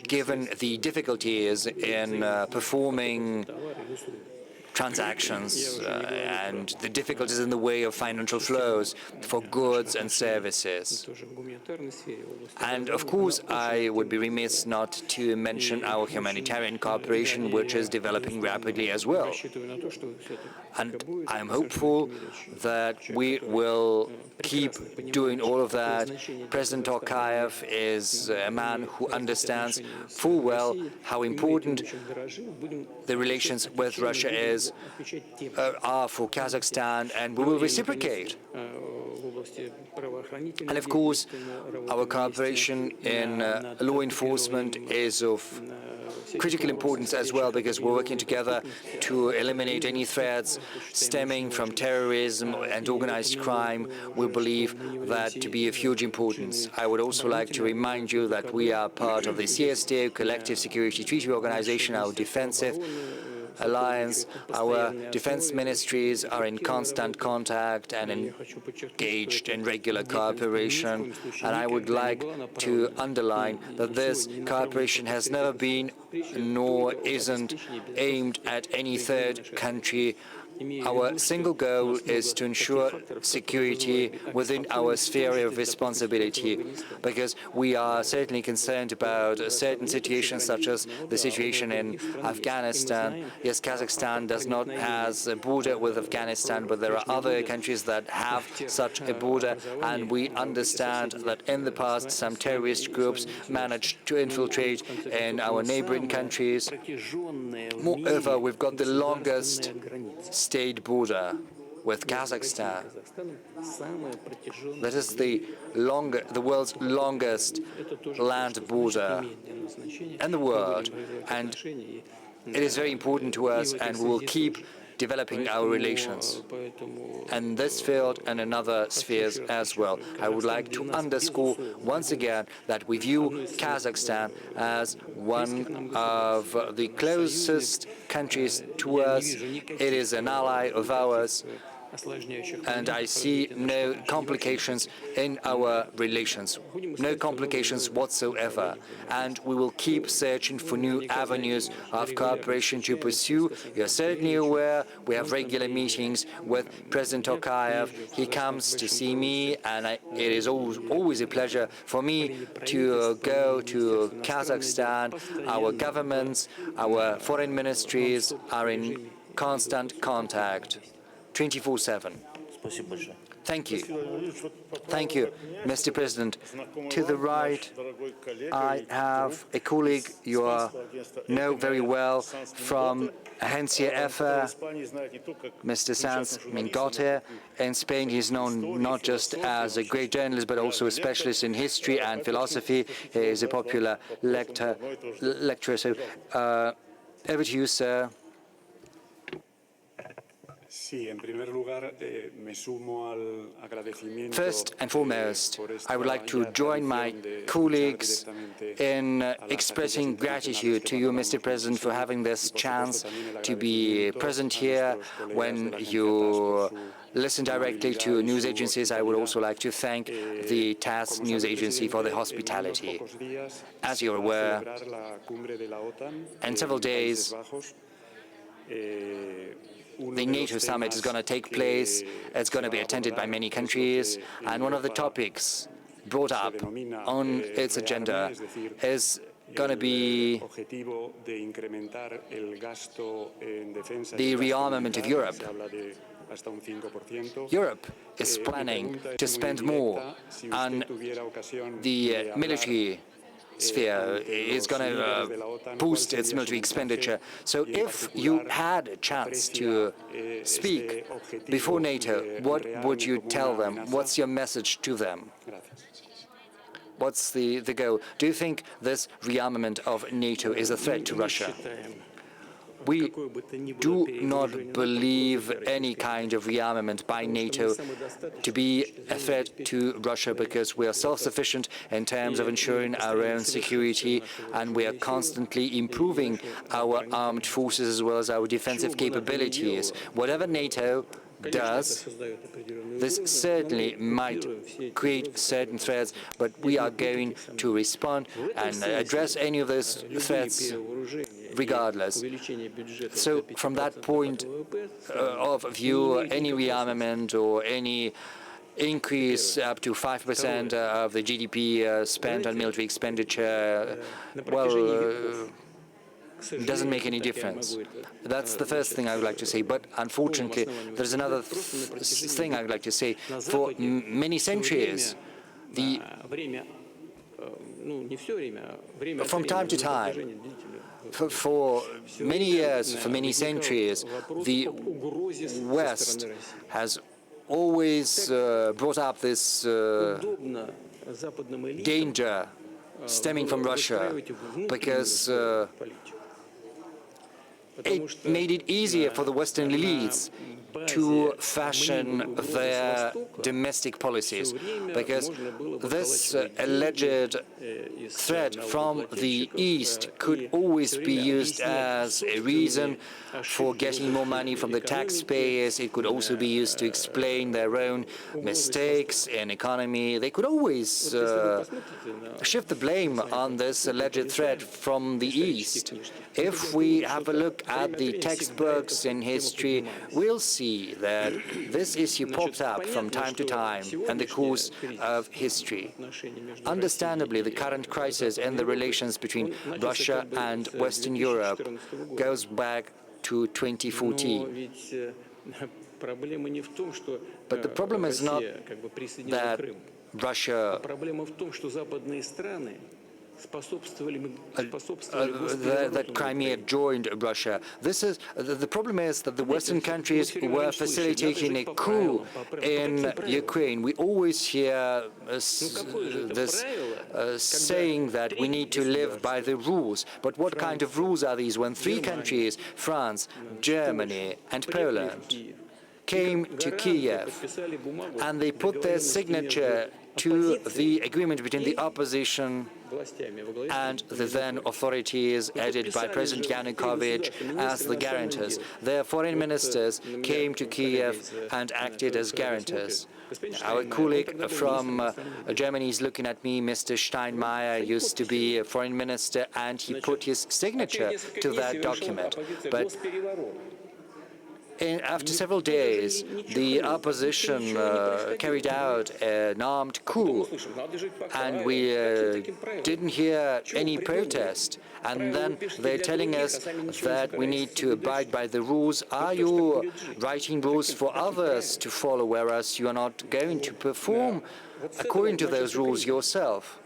given the difficulties in performing transactions and the difficulties in the way of financial flows for goods and services. And of course, I would be remiss not to mention our humanitarian cooperation, which is developing rapidly as well. And I'm hopeful that we will keep doing all of that. President Tokayev is a man who understands full well how important the relations with Russia are for Kazakhstan, and we will reciprocate. And of course, our cooperation in law enforcement is of critical importance as well, because we're working together to eliminate any threats stemming from terrorism and organized crime. We believe that to be of huge importance. I would also like to remind you that we are part of the CSTO, Collective Security Treaty Organization, our defensive alliance. Our defense ministries are in constant contact and engaged in regular cooperation. And I would like to underline that this cooperation has never been nor isn't aimed at any third country. Our single goal is to ensure security within our sphere of responsibility, because we are certainly concerned about certain situations, such as the situation in Afghanistan. Yes, Kazakhstan does not have a border with Afghanistan, but there are other countries that have such a border, and we understand that in the past some terrorist groups managed to infiltrate in our neighboring countries. Moreover, we've got the longest state border with Kazakhstan. That is the world's longest land border in the world, and it is very important to us, and we will keep developing our relations in this field and in other spheres as well. I would like to underscore once again that we view Kazakhstan as one of the closest countries to us. It is an ally of ours, and I see no complications in our relations, no complications whatsoever. And we will keep searching for new avenues of cooperation to pursue. You're certainly aware we have regular meetings with President Tokayev. He comes to see me, and it is always a pleasure for me to go to Kazakhstan. Our governments, our foreign ministries are in constant contact, 24/7. Thank you. Thank you, Mr. President. To the right, I have a colleague you know very well from Agencia EFE, Mr. Sanz Mingote. In Spain, he's known not just as a great journalist, but also a specialist in history and philosophy. He is a popular lecturer. So, over to you, sir. First and foremost, I would like to join my colleagues in expressing gratitude to you, Mr. President, for having this chance to be present here. When you listen directly to news agencies, I would also like to thank the TASS news agency for the hospitality. As you're aware, in several days, the NATO summit is going to take place. It's going to be attended by many countries. And one of the topics brought up on its agenda is going to be the rearmament of Europe. Europe is planning to spend more on the military sphere, is going to boost its military expenditure. So if you had a chance to speak before NATO, what would you tell them? What's your message to them? What's the goal? Do you think this rearmament of NATO is a threat to Russia? We do not believe any kind of rearmament by NATO to be a threat to Russia, because we are self-sufficient in terms of ensuring our own security, and we are constantly improving our armed forces as well as our defensive capabilities. Whatever NATO does, this certainly might create certain threats, but we are going to respond and address any of those threats regardless. So from that point of view, any rearmament or any increase up to 5% of the GDP spent on military expenditure, well, doesn't make any difference. That's the first thing I would like to say. But unfortunately, there's another thing I would like to say. For many centuries, from time to time, for many years, for many centuries, the West has always brought up this danger stemming from Russia, because it made it easier for the Western elites to fashion their domestic policies, because this alleged threat from the East could always be used as a reason for getting more money from the taxpayers. It could also be used to explain their own mistakes in economy. They could always shift the blame on this alleged threat from the East. If we have a look at the textbooks in history, we'll see that this issue pops up from time to time in the course of history. Understandably, the current crisis in the relations between Russia and Western Europe goes back to 2014. But the problem is not that Russia that Crimea joined Russia. This is the problem is that the Western countries were facilitating a coup in Ukraine. We always hear this saying that we need to live by the rules. But what kind of rules are these when three countries, France, Germany, and Poland, came to Kiev and they put their signature to the agreement between the opposition and the then authorities headed by President Yanukovych as the guarantors. Their foreign ministers came to Kiev and acted as guarantors. Our colleague from Germany is looking at me. Mr. Steinmeier used to be a foreign minister, and he put his signature to that document. But after several days, the opposition carried out an armed coup, and we didn't hear any protest. And then they're telling us that we need to abide by the rules. Are you writing rules for others to follow, whereas you are not going to perform according to those rules yourself?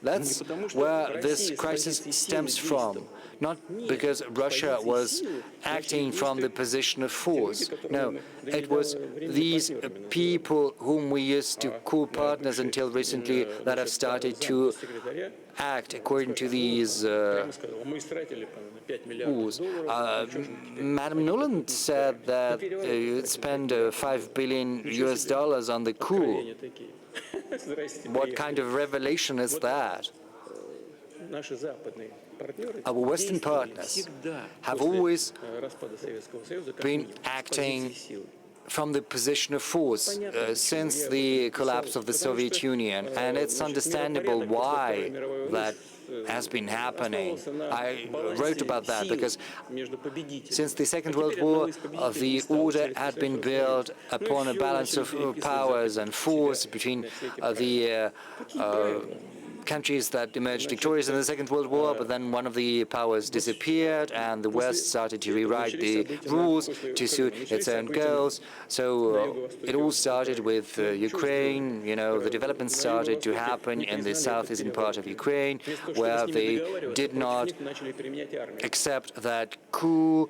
That's where this crisis stems from. Not because Russia was acting from the position of force. No, it was these people whom we used to call partners until recently that have started to act according to these rules. Madam Nuland said that you'd spend $5 billion on the coup. What kind of revelation is that? Our Western partners have always been acting from the position of force since the collapse of the Soviet Union, and it's understandable why that has been happening. I wrote about that because since the Second World War, the order had been built upon a balance of powers and force between the countries that emerged victorious in the Second World War, but then one of the powers disappeared and the West started to rewrite the rules to suit its own goals. So it all started with Ukraine. You know, the development started to happen in the southeastern part of Ukraine, where they did not accept that coup.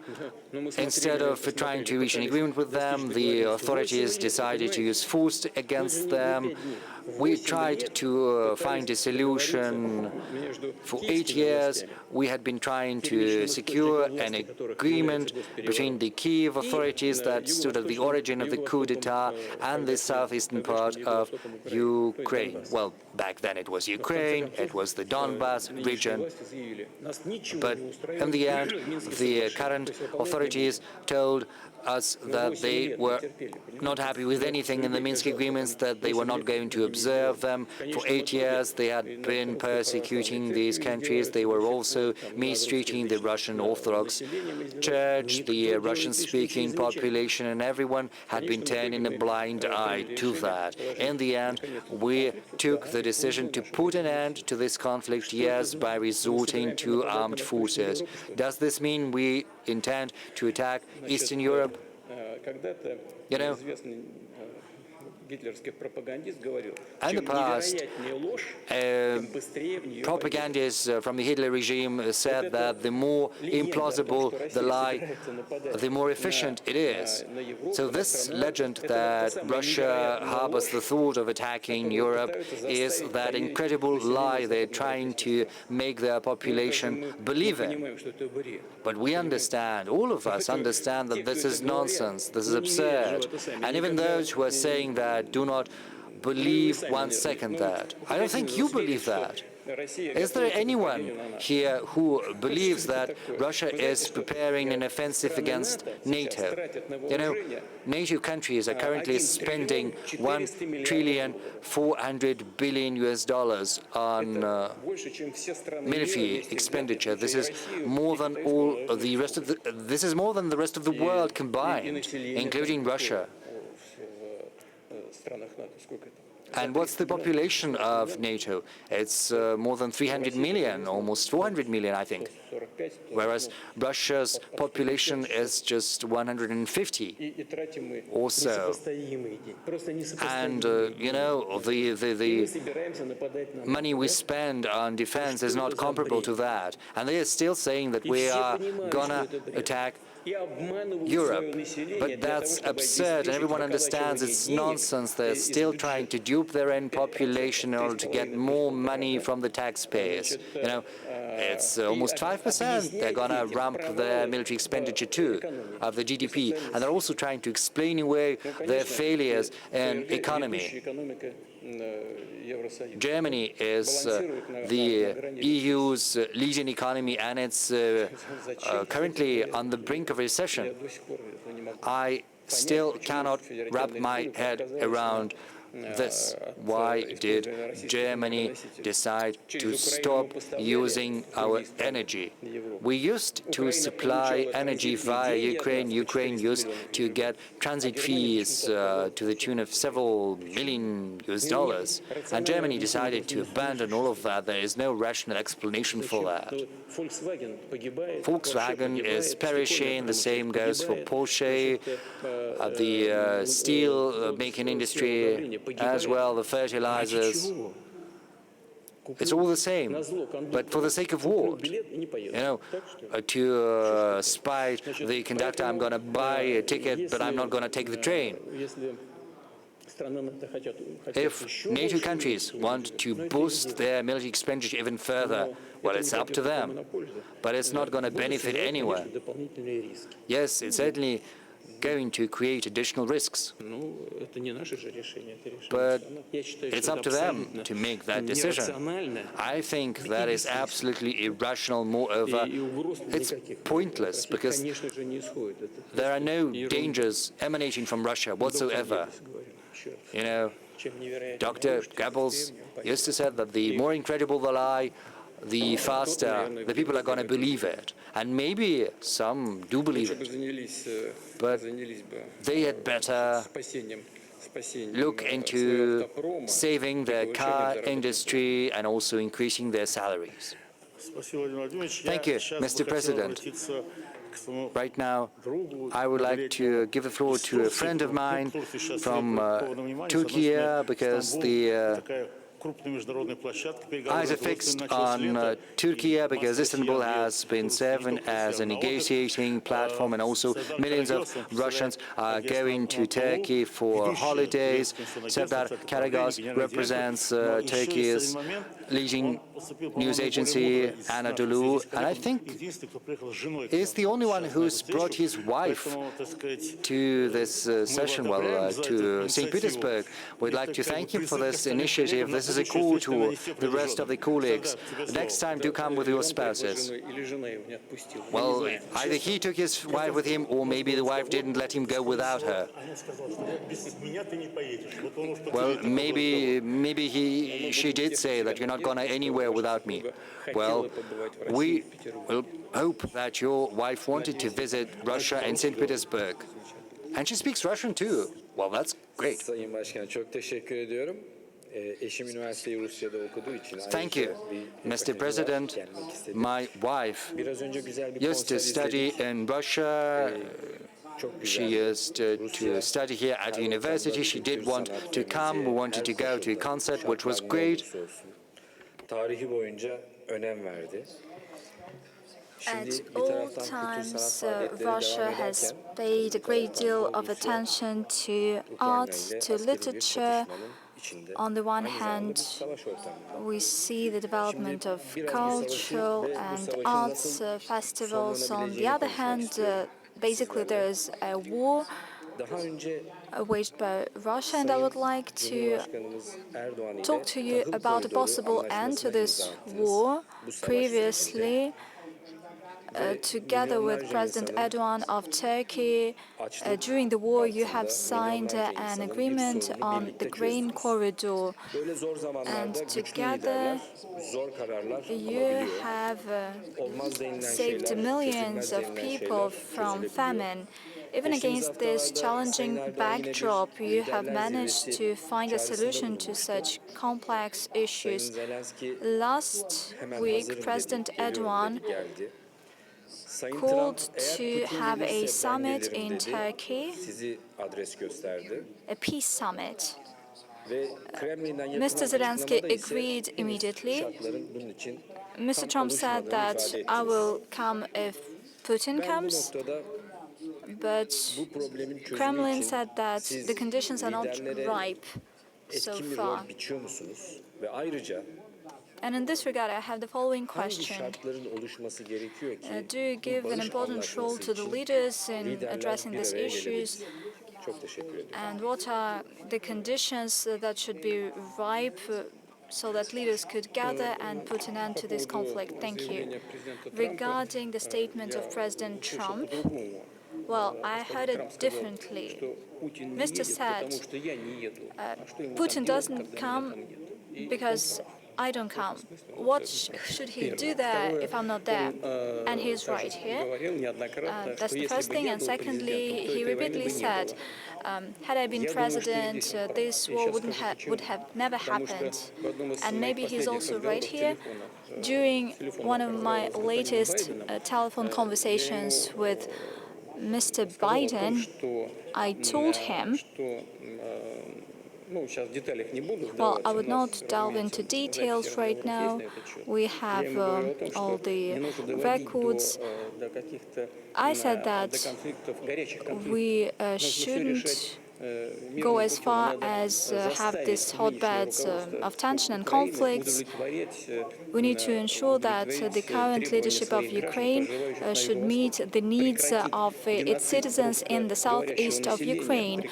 Instead of trying to reach an agreement with them, the authorities decided to use force against them. We tried to find a solution for 8 years. We had been trying to secure an agreement between the Kiev authorities that stood at the origin of the coup d'etat and the southeastern part of Ukraine. Well, back then it was Ukraine, it was the Donbas region. But in the end, the current authorities told us that they were not happy with anything in the Minsk agreements, that they were not going to observe them. For 8 years, they had been persecuting these countries. They were also mistreating the Russian Orthodox Church, the Russian-speaking population, and everyone had been turning a blind eye to that. In the end, we took the decision to put an end to this conflict, yes, by resorting to armed forces. Does this mean we intend to attack Eastern Europe? You know, in the past, propagandists from the Hitler regime said that the more implausible the lie, the more efficient it is. So this legend that Russia harbors the thought of attacking Europe is that incredible lie they're trying to make their population believe in. But we understand, all of us understand, that this is nonsense, this is absurd. And even those who are saying that do not believe 1 second that. I don't think you believe that. Is there anyone here who believes that Russia is preparing an offensive against NATO? You know, NATO countries are currently spending $1.4 trillion on military expenditure. This is more than all the rest of this is more than the rest of the world combined, including Russia. And what's the population of NATO? It's more than 300 million, almost 400 million, I think. Whereas Russia's population is just 150 or so. And, you know, the money we spend on defense is not comparable to that. And they are still saying that we are gonna attack Europe. But that's absurd, and everyone understands it's nonsense. They're still trying to dupe their own population in order to get more money from the taxpayers. You know, it's almost 5%. They're gonna ramp their military expenditure too, of the GDP. And they're also trying to explain away their failures in economy. Germany is the EU's leading economy, and it's currently on the brink of recession. I still cannot wrap my head around this. Why did Germany decide to stop using our energy? We used to supply energy via Ukraine. Ukraine used to get transit fees to the tune of several million US dollars. And Germany decided to abandon all of that. There is no rational explanation for that. Volkswagen is perishing. The same goes for Porsche, the steel-making industry as well, the fertilizers. It's all the same, but for the sake of what? To spite the conductor, I'm going to buy a ticket, but I'm not going to take the train. If NATO countries want to boost their military expenditure even further, well, it's up to them, but it's not going to benefit anyone. Yes, it's certainly going to create additional risks. But it's up to them to make that decision. I think that is absolutely irrational. Moreover, it's pointless because there are no dangers emanating from Russia whatsoever. Dr. Goebbels used to say that the more incredible the lie, the faster the people are going to believe it. And maybe some do believe it. But they had better look into saving their car industry and also increasing their salaries. Thank you, Mr. President. Right now, I would like to give the floor to a friend of mine from Turkey, because the eyes are fixed on Turkey because Istanbul has been serving as a negotiating platform, and also millions of Russians are going to Turkey for holidays. Serdar Karagöz represents Turkey's leading news agency, Anadolu, and I think he's the only one who's brought his wife to this session, to St. Petersburg. We'd like to thank him for this initiative. This is a call to the rest of the colleagues. Next time, do come with your spouses. Well, either he took his wife with him, or maybe the wife didn't let him go without her. Well, maybe she did say that you're not going anywhere without me. Well, we will hope that your wife wanted to visit Russia and St. Petersburg. And she speaks Russian too. Well, that's great. Thank you, Mr. President. My wife used to study in Russia. She used to study here at university. She did want to come. We wanted to go to a concert, which was great. At all times, Russia has paid a great deal of attention to art, to literature. On the one hand, we see the development of cultural and arts festivals. On the other hand, basically there is a war waged by Russia, and I would like to talk to you about a possible end to this war. Previously, together with President Erdogan of Turkey, during the war you have signed an agreement on the grain corridor, and together you have saved millions of people from famine. Even against this challenging backdrop, you have managed to find a solution to such complex issues. Last week, President Erdogan called to have a summit in Turkey, a peace summit. Mr. Zelensky agreed immediately. Mr. Trump said that I will come if Putin comes, but Kremlin said that the conditions are not ripe so far. And in this regard, I have the following question. Do you give an important role to the leaders in addressing these issues? And what are the conditions that should be ripe so that leaders could gather and put an end to this conflict? Thank you. Regarding the statement of President Trump, well, I heard it differently. Mr. said, Putin doesn't come because I don't come. What should he do there if I'm not there? And he's right here. That's the first thing. And secondly, he repeatedly said, had I been president, this war would have never happened. And maybe he's also right here. During one of my latest telephone conversations with Mr. Biden, I told him, well, I would not delve into details right now. We have all the records. I said that we shouldn't go as far as have these hotbeds of tension and conflicts. We need to ensure that the current leadership of Ukraine should meet the needs of its citizens in the southeast of Ukraine.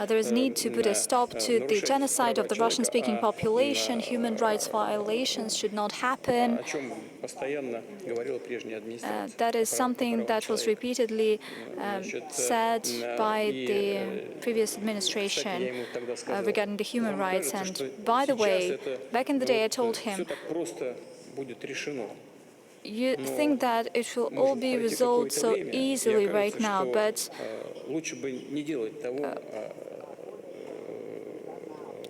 There is need to put a stop to the genocide of the Russian-speaking population. Human rights violations should not happen. That is something that was repeatedly said by the previous administration regarding the human rights. And by the way, back in the day I told him, you think that it will all be resolved so easily right now, but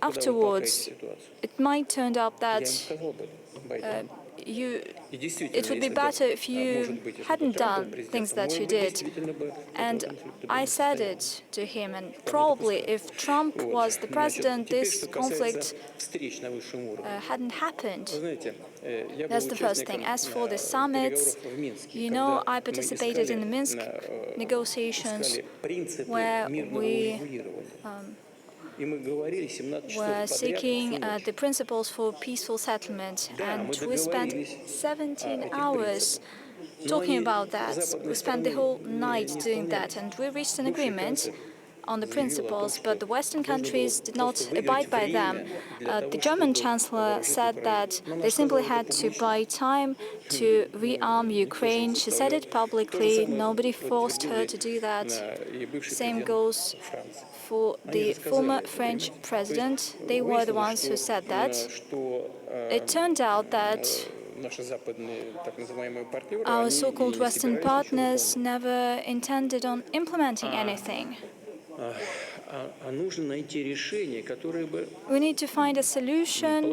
afterwards it might turn out that it would be better if you hadn't done things that you did. And I said it to him, and probably if Trump was the president, this conflict hadn't happened. That's the first thing. As for the summits, you know, I participated in the Minsk negotiations where we were seeking the principles for peaceful settlement, and we spent 17 hours talking about that. We spent the whole night doing that, and we reached an agreement on the principles, but the Western countries did not abide by them. The German Chancellor said that they simply had to buy time to rearm Ukraine. She said it publicly. Nobody forced her to do that. Same goes for the former French president. They were the ones who said that. It turned out that our so-called Western partners never intended on implementing anything. We need to find a solution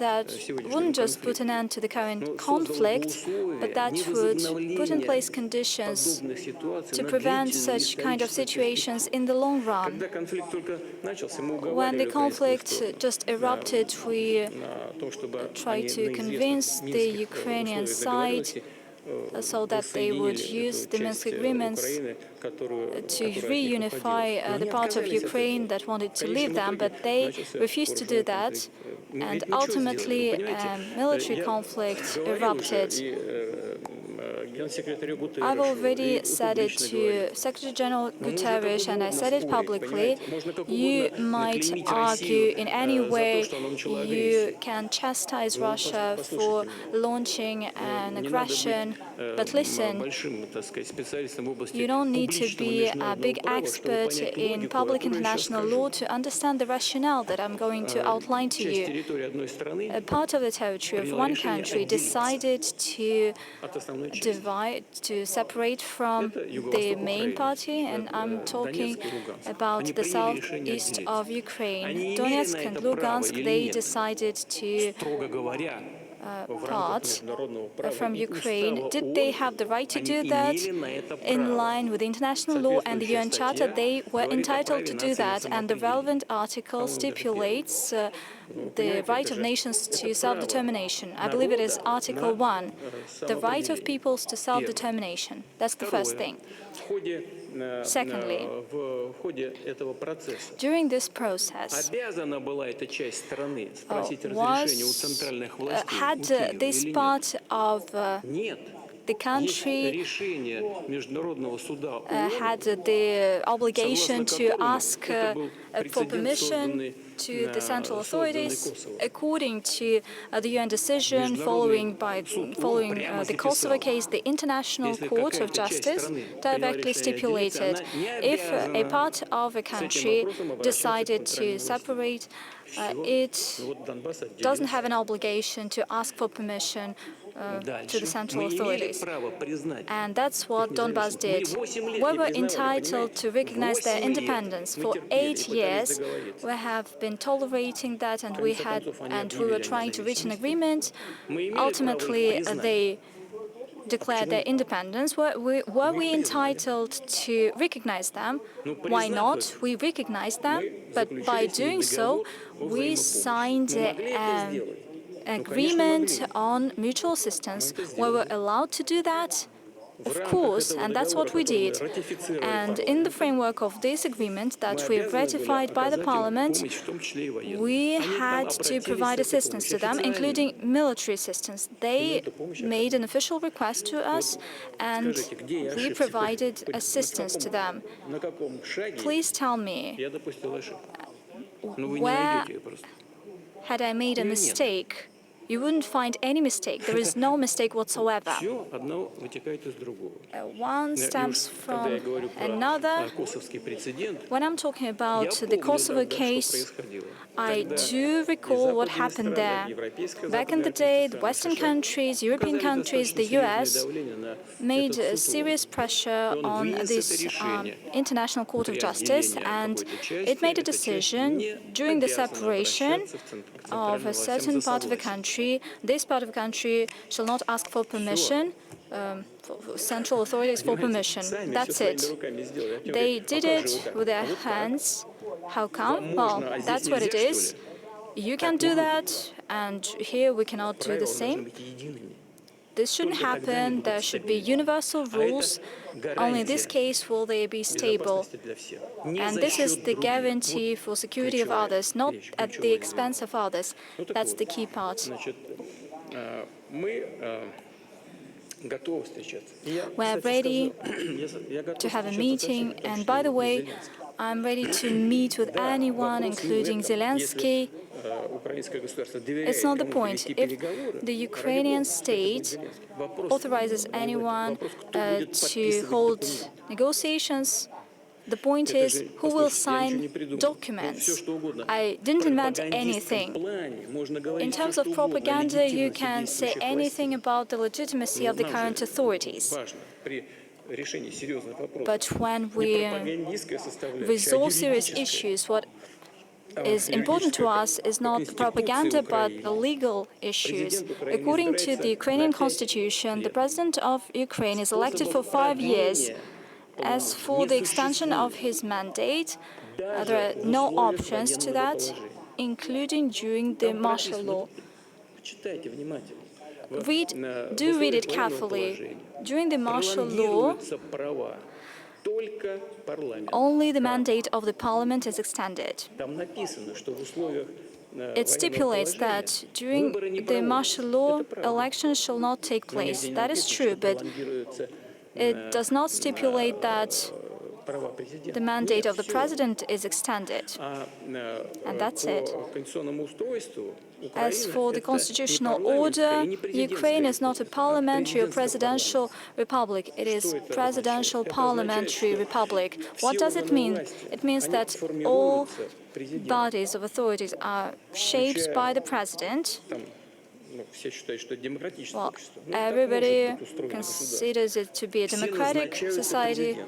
that wouldn't just put an end to the current conflict, but that would put in place conditions to prevent such kind of situations in the long run. When the conflict just erupted, we tried to convince the Ukrainian side so that they would use the Minsk agreements to reunify the part of Ukraine that wanted to leave them, but they refused to do that, and ultimately a military conflict erupted. I've already said it to Secretary General Guterres, and I said it publicly. You might argue in any way you can chastise Russia for launching an aggression, but listen, you don't need to be a big expert in public international law to understand the rationale that I'm going to outline to you. A part of the territory of one country decided to separate from the main party, and I'm talking about the southeast of Ukraine. Donetsk and Lugansk, they decided to part from Ukraine. Did they have the right to do that? In line with international law and the UN Charter, they were entitled to do that, and the relevant article stipulates the right of nations to self-determination. I believe it is Article 1, the right of peoples to self-determination. That's the first thing. Secondly, during this process, had this part of the country решение Международного суда had the obligation to ask for permission to the central authorities according to the UN decision following the Kosovo case. The International Court of Justice directly stipulated if a part of a country decided to separate, it doesn't have an obligation to ask for permission to the central authorities. And that's what Donbass did. We were entitled to recognize their independence. For 8 years, we have been tolerating that, and we were trying to reach an agreement. Ultimately, they declared their independence. Were we entitled to recognize them? Why not? We recognized them, but by doing so, we signed an agreement on mutual assistance. We were allowed to do that, of course, and that's what we did. And in the framework of this agreement that we ratified by the Parliament, we had to provide assistance to them, including military assistance. They made an official request to us, and we provided assistance to them. Please tell me, where had I made a mistake? You wouldn't find any mistake. There is no mistake whatsoever. One stems from another. When I'm talking about the Kosovo case, I do recall what happened there. Back in the day, the Western countries, European countries, the US made serious pressure on this International Court of Justice, and it made a decision during the separation of a certain part of the country. This part of the country shall not ask for permission, for central authorities for permission. That's it. They did it with their hands. How come? Well, that's what it is. You can do that, and here we cannot do the same. This shouldn't happen. There should be universal rules. Only in this case will they be stable. And this is the guarantee for security of others, not at the expense of others. That's the key part. We're ready to have a meeting, and by the way, I'm ready to meet with anyone, including Zelensky. It's not the point. If the Ukrainian state authorizes anyone to hold negotiations, the point is who will sign documents. I didn't invent anything. In terms of propaganda, you can say anything about the legitimacy of the current authorities. But when we resolve serious issues, what is important to us is not the propaganda, but the legal issues. According to the Ukrainian constitution, the president of Ukraine is elected for 5 years. As for the extension of his mandate, there are no options to that, including during the martial law. Do read it carefully. During the martial law, only the mandate of the parliament is extended. It stipulates that during the martial law, elections shall not take place. That is true, but it does not stipulate that the mandate of the president is extended. And that's it. As for the constitutional order, Ukraine is not a parliamentary or presidential republic. It is presidential parliamentary republic. What does it mean? It means that all bodies of authorities are shaped by the president. Well, everybody considers it to be a democratic society.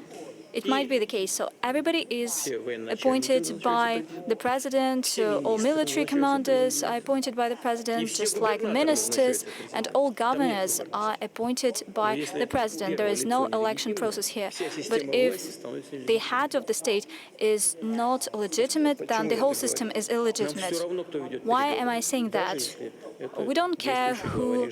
It might be the case. So everybody is appointed by the president, all military commanders are appointed by the president, just like ministers, and all governors are appointed by the president. There is no election process here. But if the head of the state is not legitimate, then the whole system is illegitimate. Why am I saying that? We don't care who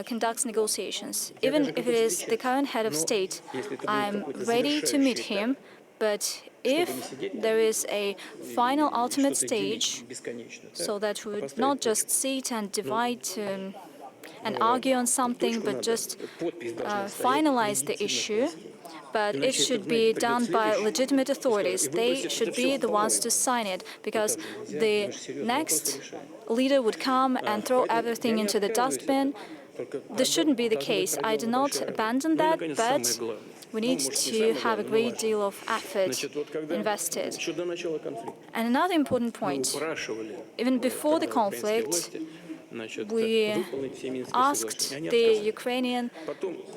conducts negotiations. Even if it is the current head of state, I'm ready to meet him, but if there is a final ultimate stage, so that we would not just sit and divide and argue on something, but just finalize the issue. But it should be done by legitimate authorities. They should be the ones to sign it, because the next leader would come and throw everything into the dustbin. This shouldn't be the case. I do not abandon that, but we need to have a great deal of effort invested. And another important point, even before the conflict, we asked the Ukrainian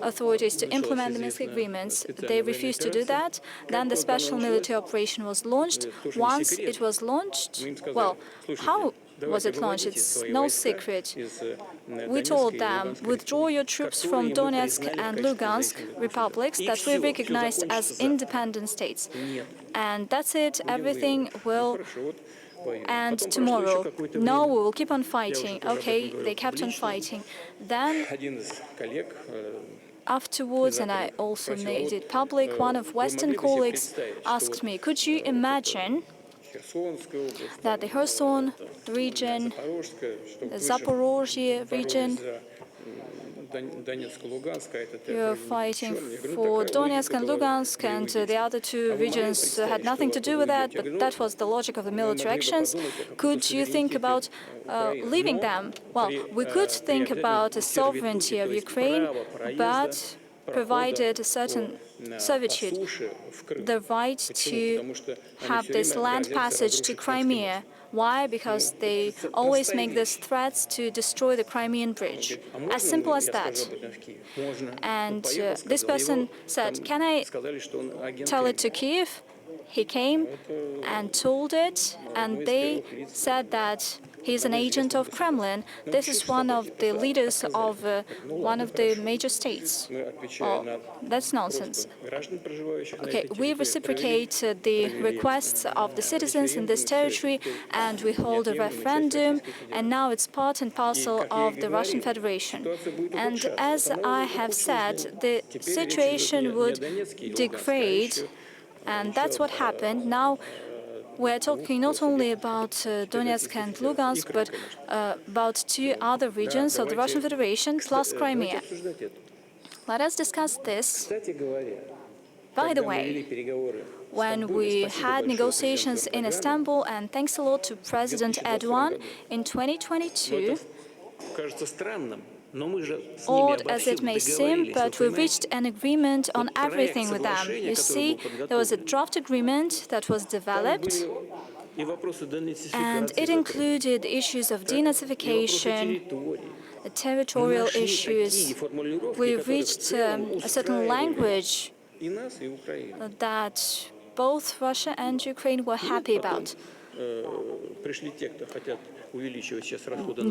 authorities to implement the Minsk agreements. They refused to do that. Then the special military operation was launched. Once it was launched, well, how was it launched? It's no secret. We told them, withdraw your troops from Donetsk and Lugansk republics that we recognized as independent states. And that's it. Everything will end tomorrow. No, we will keep on fighting. Okay, they kept on fighting. Then afterwards, and I also made it public, one of Western colleagues asked me, could you imagine that the Kherson region, the Zaporozhye region, you're fighting for Donetsk and Lugansk, and the other two regions had nothing to do with that, but that was the logic of the military actions. Could you think about leaving them? Well, we could think about the sovereignty of Ukraine, but provided a certain servitude, the right to have this land passage to Crimea. Why? Because they always make these threats to destroy the Crimean Bridge. As simple as that. And this person said, can I tell it to Kyiv? He came and told it, and they said that he's an agent of Kremlin. This is one of the leaders of one of the major states. Oh, that's nonsense. Okay, we reciprocate the requests of the citizens in this territory, and we hold a referendum, and now it's part and parcel of the Russian Federation. And as I have said, the situation would degrade, and that's what happened. Now we're talking not only about Donetsk and Lugansk, but about two other regions of the Russian Federation, plus Crimea. Let us discuss this. By the way, when we had negotiations in Istanbul, and thanks a lot to President Erdogan, in 2022, odd as it may seem, but we reached an agreement on everything with them. You see, there was a draft agreement that was developed, and it included issues of denazification, territorial issues. We reached a certain language that both Russia and Ukraine were happy about.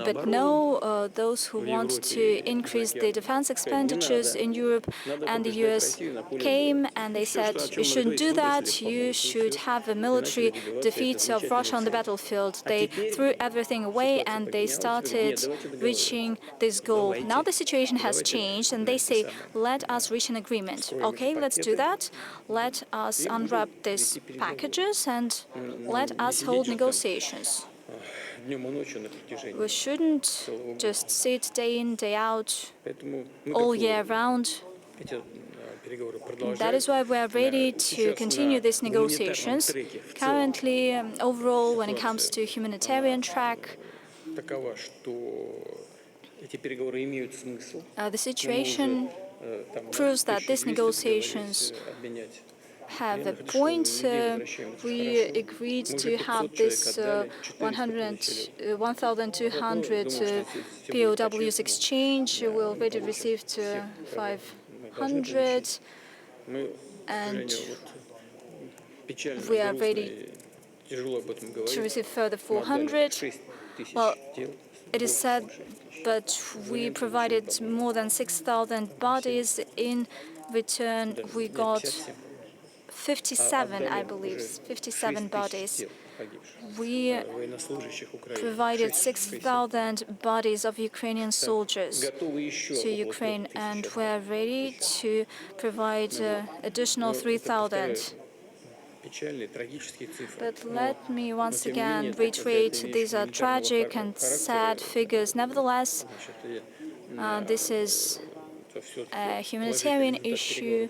But no, those who want to increase the defense expenditures in Europe and the US came and they said, you shouldn't do that, you should have a military defeat of Russia on the battlefield. They threw everything away and they started reaching this goal. Now the situation has changed and they say, let us reach an agreement. Okay, let's do that. Let us unwrap these packages and let us hold negotiations. We shouldn't just sit day in, day out, all year round. That is why we are ready to continue these negotiations. Currently, overall, when it comes to humanitarian track, the situation proves that these negotiations have a point. We agreed to have this 1,200 POWs exchange. We already received 500, and we are ready to receive further 400. Well, it is said that we provided more than 6,000 bodies. In return, we got 57, I believe, 57 bodies. We provided 6,000 bodies of Ukrainian soldiers to Ukraine, and we are ready to provide additional 3,000. But let me once again reiterate, these are tragic and sad figures. Nevertheless, This is a humanitarian issue,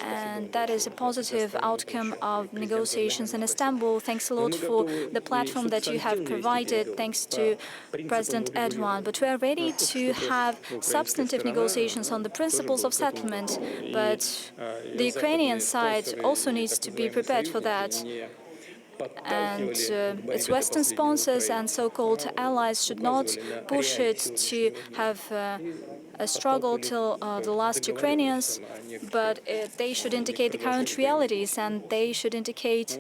and that is a positive outcome of negotiations in Istanbul. Thanks a lot for the platform that you have provided, thanks to President Erdogan. But we are ready to have substantive negotiations on the principles of settlement, but the Ukrainian side also needs to be prepared for that. And its Western sponsors and so-called allies should not push it to have a struggle till the last Ukrainians, but they should indicate the current realities, and they should indicate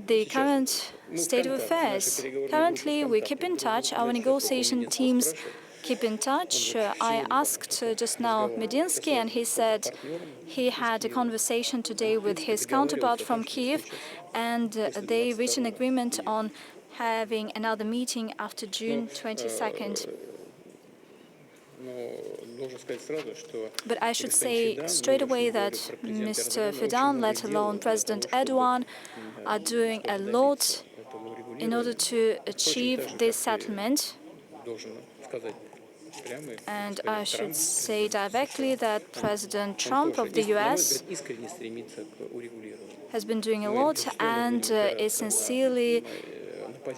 the current state of affairs. Currently, we keep in touch. Our negotiation teams keep in touch. I asked just now Medinsky, and he said he had a conversation today with his counterpart from Kyiv, and they reached an agreement on having another meeting after June 22nd. But I should say straight away that Mr. Fidan, let alone President Erdogan, are doing a lot in order to achieve this settlement. And I should say directly that President Trump of the US has been doing a lot and is sincerely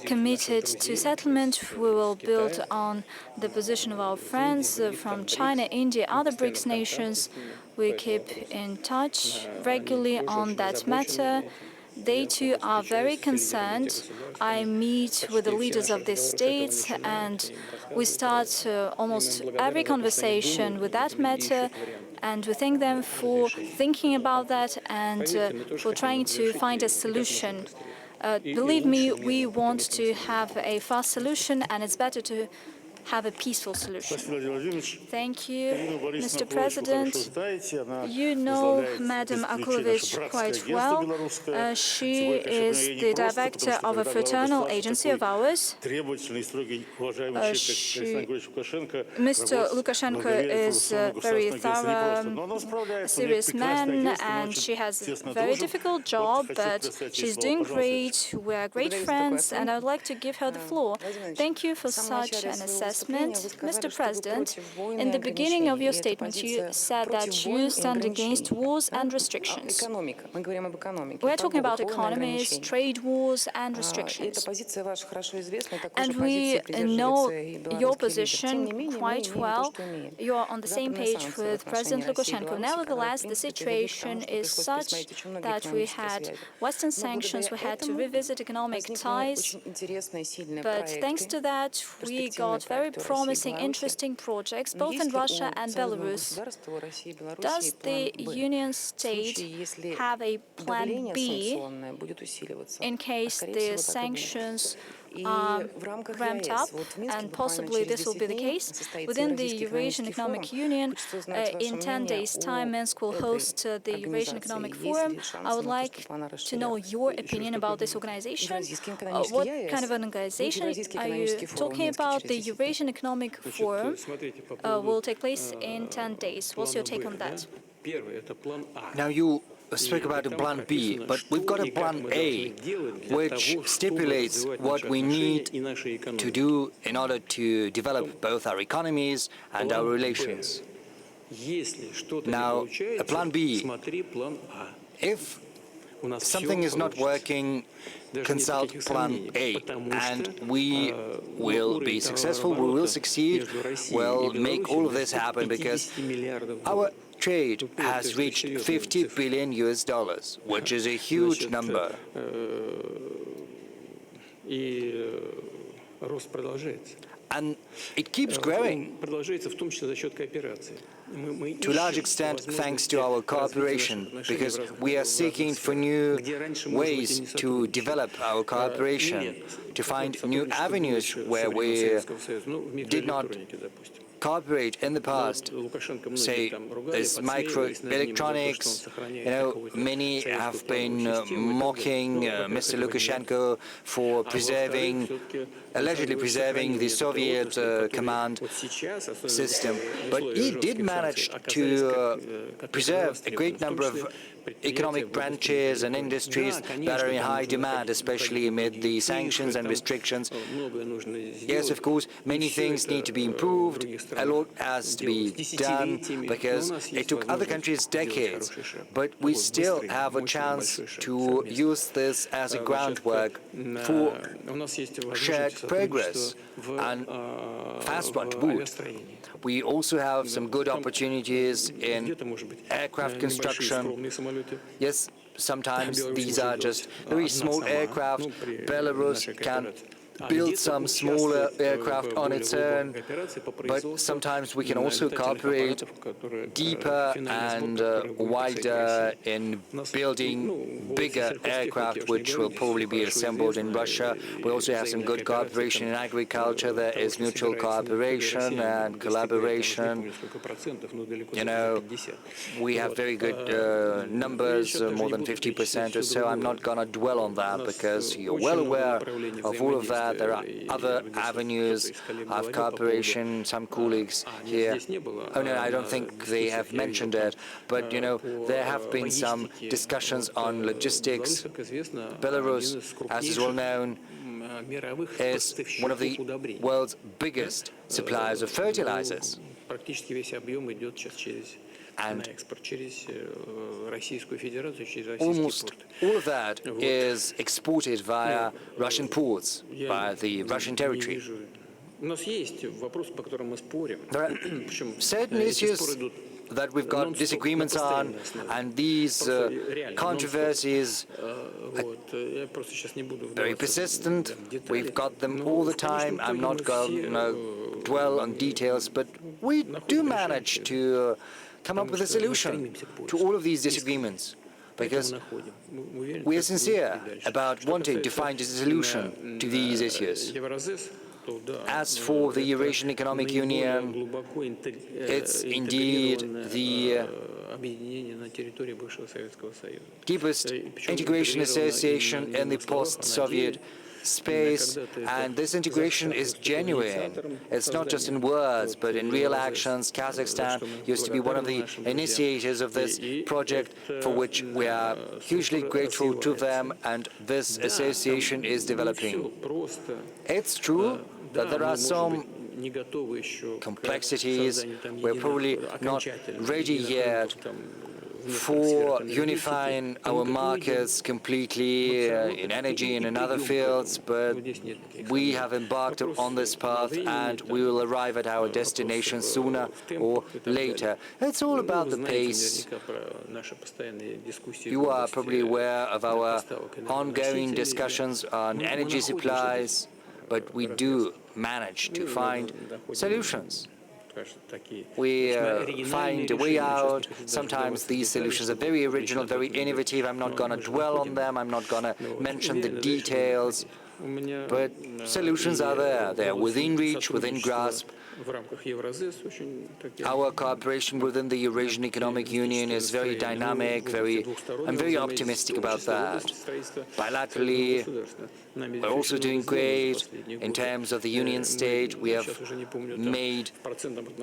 committed to settlement. We will build on the position of our friends from China, India, other BRICS nations. We keep in touch regularly on that matter. They too are very concerned. I meet with the leaders of these states, and we start almost every conversation with that matter, and we thank them for thinking about that and for trying to find a solution. Believe me, we want to have a fast solution, and it's better to have a peaceful solution. Thank you, Mr. President. You know Madam Akulovich quite well. She is the director of a fraternal agency of ours. Mr. Lukashenko is a very thorough, serious man, and she has a very difficult job, but she's doing great. We are great friends, and I would like to give her the floor. Thank you for such an assessment. Mr. President, in the beginning of your statement, you said that you stand against wars and restrictions. We are talking about economies, trade wars, and restrictions. And we know your position quite well. You are on the same page with President Lukashenko. Nevertheless, the situation is such that we had Western sanctions, we had to revisit economic ties. But thanks to that, we got very promising, interesting projects, both in Russia and Belarus. Does the Union State have a plan B in case the sanctions are ramped up, and possibly this will be the case? Within the Eurasian Economic Union, in 10 days' time, Minsk will host the Eurasian Economic Forum. I would like to know your opinion about this organization. What kind of an organization are you talking about? The Eurasian Economic Forum will take place in 10 days. What's your take on that? Now, you spoke about a plan B, but we've got a plan A, which stipulates what we need to do in order to develop both our economies and our relations. Now, a plan B, if something is not working, consult plan A, and we will be successful, we will succeed, we'll make all of this happen, because our trade has reached $50 billion, which is a huge number. And it keeps growing, to a large extent thanks to our cooperation, because we are seeking for new ways to develop our cooperation, to find new avenues where we did not cooperate in the past. Say, there's microelectronics. Many have been mocking Mr. Lukashenko for allegedly preserving the Soviet command system. But he did manage to preserve a great number of economic branches and industries that are in high demand, especially amid the sanctions and restrictions. Yes, of course, many things need to be improved. A lot has to be done because it took other countries decades. But we still have a chance to use this as a groundwork for shared progress and fast-track route. We also have some good opportunities in aircraft construction. Yes, sometimes these are just very small aircraft. Belarus can build some smaller aircraft on its own, but sometimes we can also cooperate deeper and wider in building bigger aircraft, which will probably be assembled in Russia. We also have some good cooperation in agriculture. There is mutual cooperation and collaboration. You know, we have very good numbers, more than 50% or so. I'm not going to dwell on that because you're well aware of all of that. There are other avenues of cooperation. Some colleagues here, oh no, I don't think they have mentioned it, but you know, there have been some discussions on logistics. Belarus, as is well known, is one of the world's biggest suppliers of fertilizers. And almost all of that is exported via Russian ports, via the Russian territory. There are certain issues that we've got disagreements on, and these controversies are very persistent. We've got them all the time. I'm not going to dwell on details, but we do manage to come up with a solution to all of these disagreements, because we are sincere about wanting to find a solution to these issues. As for the Eurasian Economic Union, it's indeed the deepest integration association in the post-Soviet space, and this integration is genuine. It's not just in words, but in real actions. Kazakhstan used to be one of the initiators of this project, for which we are hugely grateful to them, and this association is developing. It's true that there are some complexities. We're probably not ready yet for unifying our markets completely in energy and in other fields, but we have embarked on this path and we will arrive at our destination sooner or later. It's all about the pace. You are probably aware of our ongoing discussions on energy supplies, but we do manage to find solutions. We find a way out. Sometimes these solutions are very original, very innovative. I'm not going to dwell on them. I'm not going to mention the details. But solutions are there. They're within reach, within grasp. Our cooperation within the Eurasian Economic Union is very dynamic. I'm very optimistic about that. Bilaterally, we're also doing great. In terms of the Union state, we have made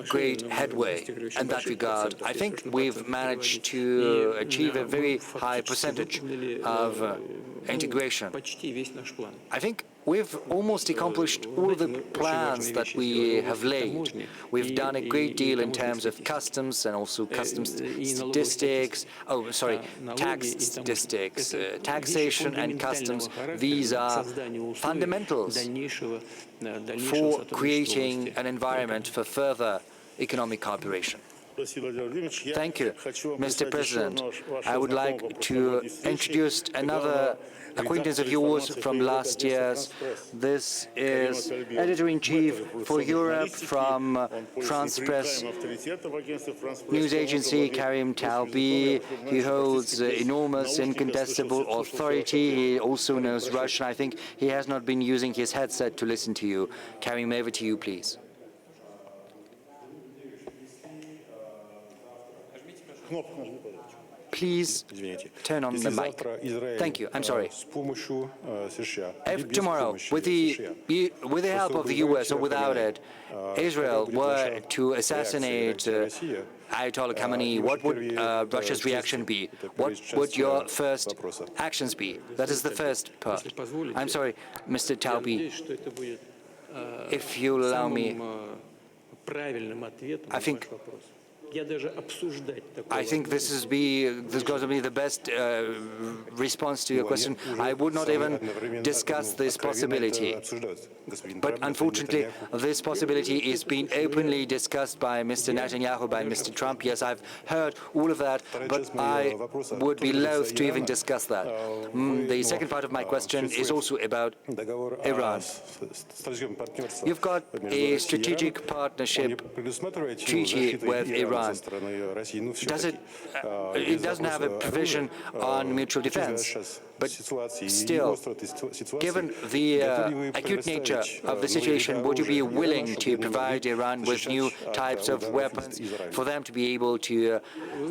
great headway in that regard. I think we've managed to achieve a very high percentage of integration. I think we've almost accomplished all the plans that we have laid. We've done a great deal in terms of customs and also customs statistics. Oh, sorry, tax statistics, taxation and customs. These are fundamentals for creating an environment for further economic cooperation. Thank you, Mr. President. I would like to introduce another acquaintance of yours from last year. This is Editor-in-Chief for Europe from France Press news agency, Karim Talbi. He holds enormous, incontestable authority. He also knows Russian. I think he has not been using his headset to listen to you. Karim, over to you, please. Please turn on the mic. Thank you. I'm sorry. If tomorrow, with the help of the US or without it, Israel were to assassinate Ayatollah Khamenei, what would Russia's reaction be? What would your first actions be? That is the first part. I'm sorry, Mr. Taubi, if you allow me, I think this is going to be the best response to your question. I would not even discuss this possibility. But unfortunately, this possibility is being openly discussed by Mr. Netanyahu, by Mr. Trump. Yes, I've heard all of that, but I would be loath to even discuss that. The second part of my question is also about Iran. You've got a strategic partnership treaty with Iran. Does it doesn't have a provision on mutual defense, but still, given the acute nature of the situation, would you be willing to provide Iran with new types of weapons for them to be able to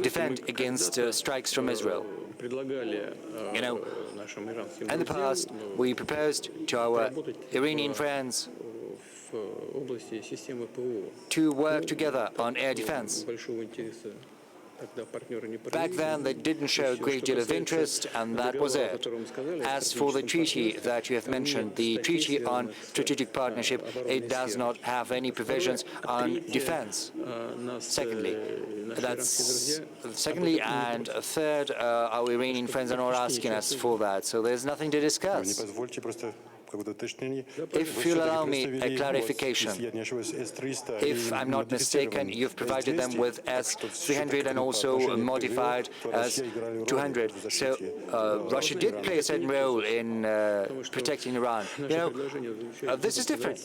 defend against strikes from Israel? You know, in the past, we proposed to our Iranian friends to work together on air defense. Back then, they didn't show a great deal of interest, and that was it. As for the treaty that you have mentioned, the Treaty on Strategic Partnership, it does not have any provisions on defense. Secondly, and third, our Iranian friends are not asking us for that, so there's nothing to discuss. If you'll allow me a clarification, if I'm not mistaken, you've provided them with S-300 and also modified S-200. So Russia did play a certain role in protecting Iran. You know, this is different,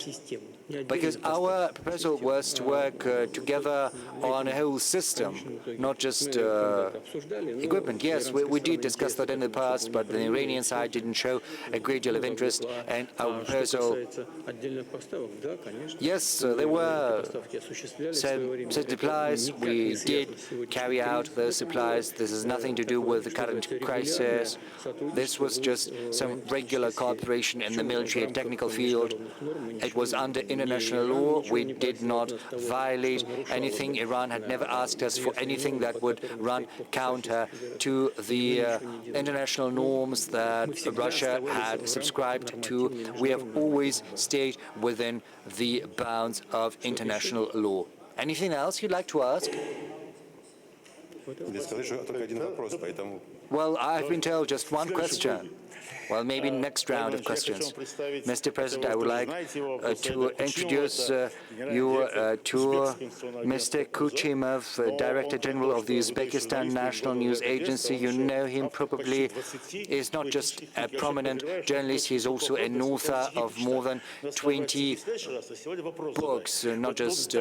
because our proposal was to work together on a whole system, not just equipment. Yes, we did discuss that in the past, but the Iranian side didn't show a great deal of interest. And our proposal, yes, there were some supplies. We did carry out those supplies. This has nothing to do with the current crisis. This was just some regular cooperation in the military and technical field. It was under international law. We did not violate anything. Iran had never asked us for anything that would run counter to the international norms that Russia had subscribed to. We have always stayed within the bounds of international law. Anything else you'd like to ask? Well, I've been told just one question. Well, maybe next round of questions. Mr. President, I would like to introduce you to Mr. Kuchimov, Director General of the Uzbekistan National News Agency. You know him probably. Is not just a prominent journalist, he's also an author of more than 20 books, not just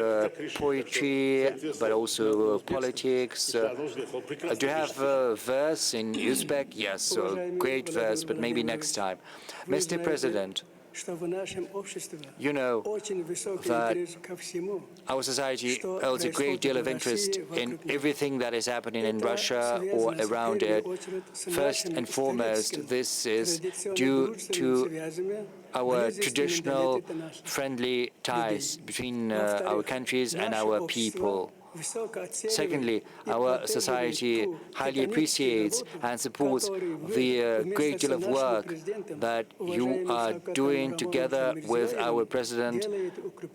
poetry, but also politics. Do you have a verse in Uzbek? Yes, a great verse, but maybe next time. Mr. President, you know that our society owes a great deal of interest in everything that is happening in Russia or around it. First and foremost, this is due to our traditional friendly ties between our countries and our people. Secondly, our society highly appreciates and supports the great deal of work that you are doing together with our President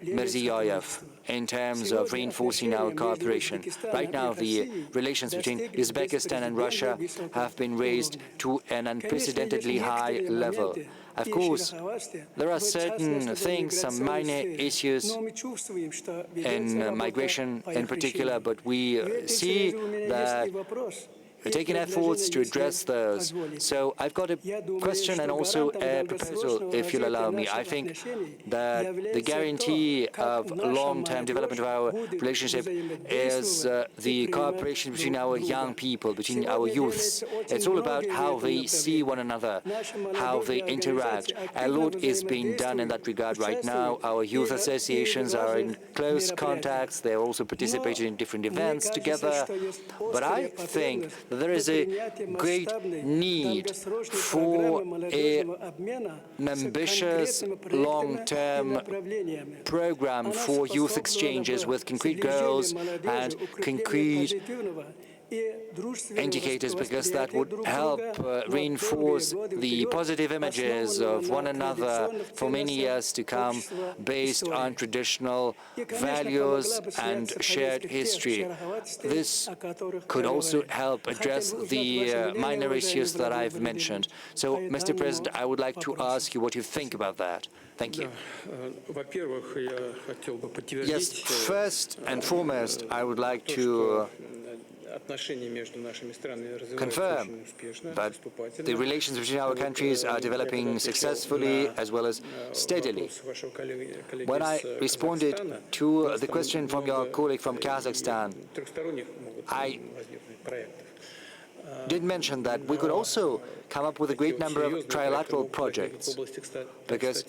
Mirziyoyev in terms of reinforcing our cooperation. Right now, the relations between Uzbekistan and Russia have been raised to an unprecedentedly high level. Of course, there are certain things, some minor issues in migration in particular, but we see that we're taking efforts to address those. So I've got a question and also a proposal, if you'll allow me. I think that the guarantee of long-term development of our relationship is the cooperation between our young people, between our youths. It's all about how they see one another, how they interact. A lot is being done in that regard right now. Our youth associations are in close contacts. They're also participating in different events together. But I think that there is a great need for an ambitious long-term program for youth exchanges with concrete goals and concrete indicators, because that would help reinforce the positive images of one another for many years to come, based on traditional values and shared history. This could also help address the minor issues that I've mentioned. So, Mr. President, I would like to ask you what you think about that. Thank you. Yes, first and foremost, I would like to confirm that the relations between our countries are developing successfully as well as steadily. When I responded to the question from your colleague from Kazakhstan, I did mention that we could also come up with a great number of trilateral projects, because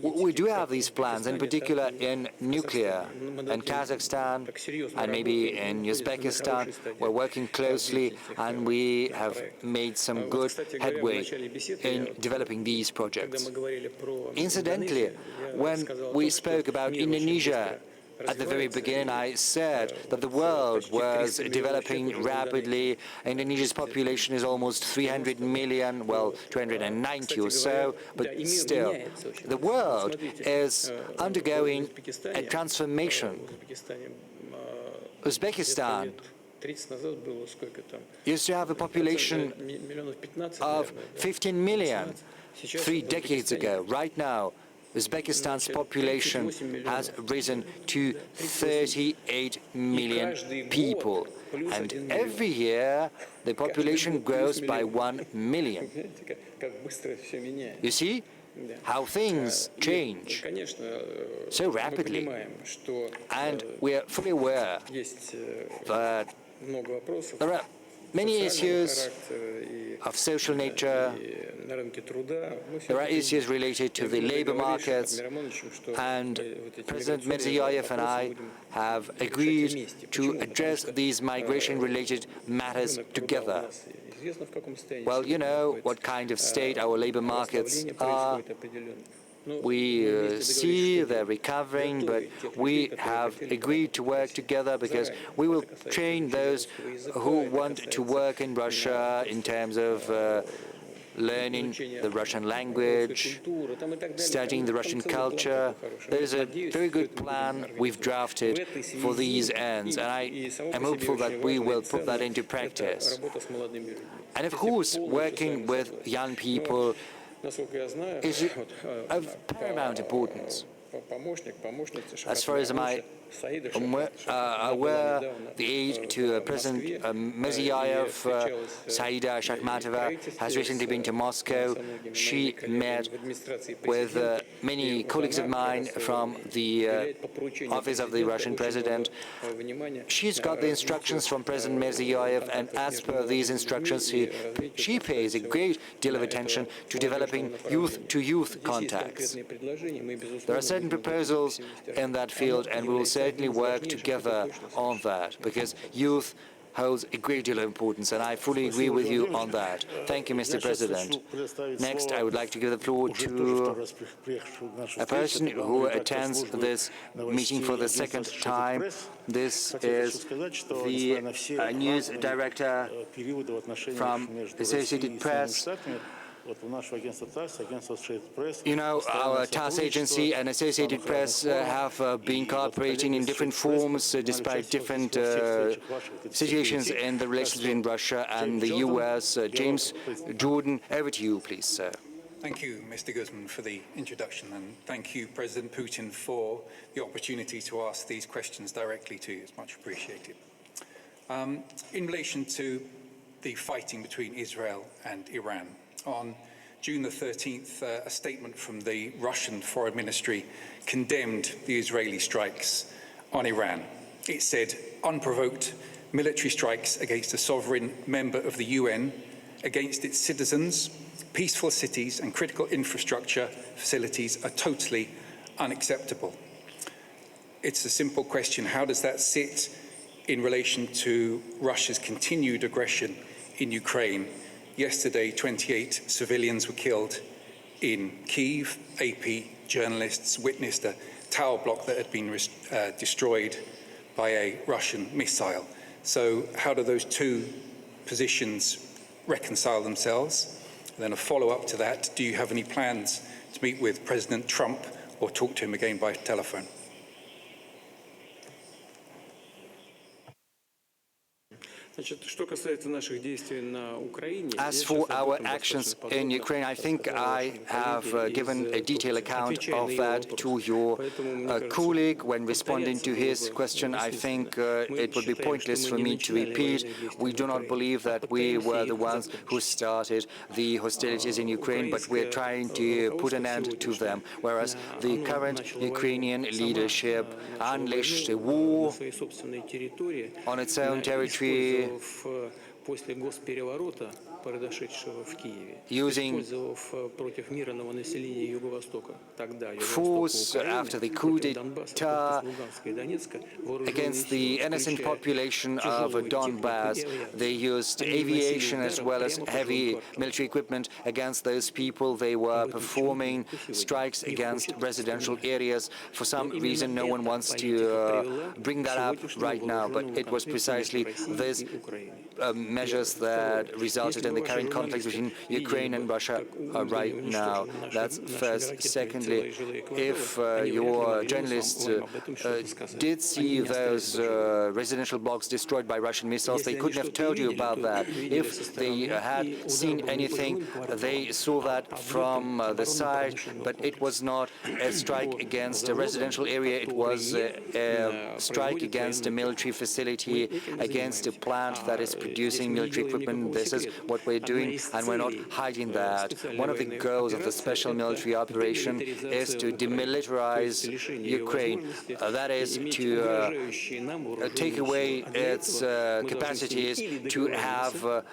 we do have these plans, in particular in nuclear, in Kazakhstan and maybe in Uzbekistan. We're working closely and we have made some good headway in developing these projects. Incidentally, when we spoke about Indonesia, at the very beginning, I said that the world was developing rapidly. Indonesia's population is almost 300 million, well, 290 or so, but still, the world is undergoing a transformation. Uzbekistan used to have a population of 15 million 3 decades ago. Right now, Uzbekistan's population has risen to 38 million people, and every year the population grows by 1 million. You see how things change so rapidly, and we are fully aware that there are many issues of social nature. There are issues related to the labor markets, and President Mirziyoyev and I have agreed to address these migration-related matters together. Well, you know what kind of state our labor markets are. We see they're recovering, but we have agreed to work together because we will train those who want to work in Russia in terms of learning the Russian language, studying the Russian culture. There is a very good plan we've drafted for these ends, and I am hopeful that we will put that into practice. And of course, working with young people is of paramount importance. As far as I'm aware, the aide to President Mirziyoyev, Saida Shakhmatova, has recently been to Moscow. She met with many colleagues of mine from the office of the Russian president. She's got the instructions from President Mirziyoyev, and as per these instructions, she pays a great deal of attention to developing youth-to-youth contacts. There are certain proposals in that field, and we will certainly work together on that, because youth holds a great deal of importance, and I fully agree with you on that. Thank you, Mr. President. Next, I would like to give the floor to a person who attends this meeting for the second time. This is the news director from Associated Press. You know, our TASS agency and Associated Press have been cooperating in different forms despite different situations in the relations between Russia and the US. James Jordan, over to you, please, sir. Thank you, Mr. Guzman, for the introduction, and thank you, President Putin, for the opportunity to ask these questions directly to you. It's much appreciated. In relation to the fighting between Israel and Iran, on June the 13th, a statement from the Russian Foreign Ministry condemned the Israeli strikes on Iran. It said, unprovoked military strikes against a sovereign member of the UN, against its citizens, peaceful cities and critical infrastructure facilities are totally unacceptable. It's a simple question. How does that sit in relation to Russia's continued aggression in Ukraine. Yesterday, 28 civilians were killed in Kyiv. AP journalists witnessed a tower block that had been destroyed by a Russian missile. So how do those two positions reconcile themselves? And then a follow-up to that, do you have any plans to meet with President Trump or talk to him again by telephone? As for our actions in Ukraine, I think I have given a detailed account of that to your colleague when responding to his question. I think it would be pointless for me to repeat. We do not believe that we were the ones who started the hostilities in Ukraine, but we're trying to put an end to them, whereas the current Ukrainian leadership unleashed a war on its own territory, using force after the coup d'etat against the innocent population of Donbass. They used aviation as well as heavy military equipment against those people. They were performing strikes against residential areas. For some reason, no one wants to bring that up right now, but it was precisely these measures that resulted in the current conflict between Ukraine and Russia right now. That's first. Secondly, if your journalists did see those residential blocks destroyed by Russian missiles, they couldn't have told you about that. If they had seen anything, they saw that from the side, but it was not a strike against a residential area. It was a strike against a military facility, against a plant that is producing military equipment. This is what we're doing, and we're not hiding that. One of the goals of the special military operation is to demilitarize Ukraine. That is to take away its capacities to have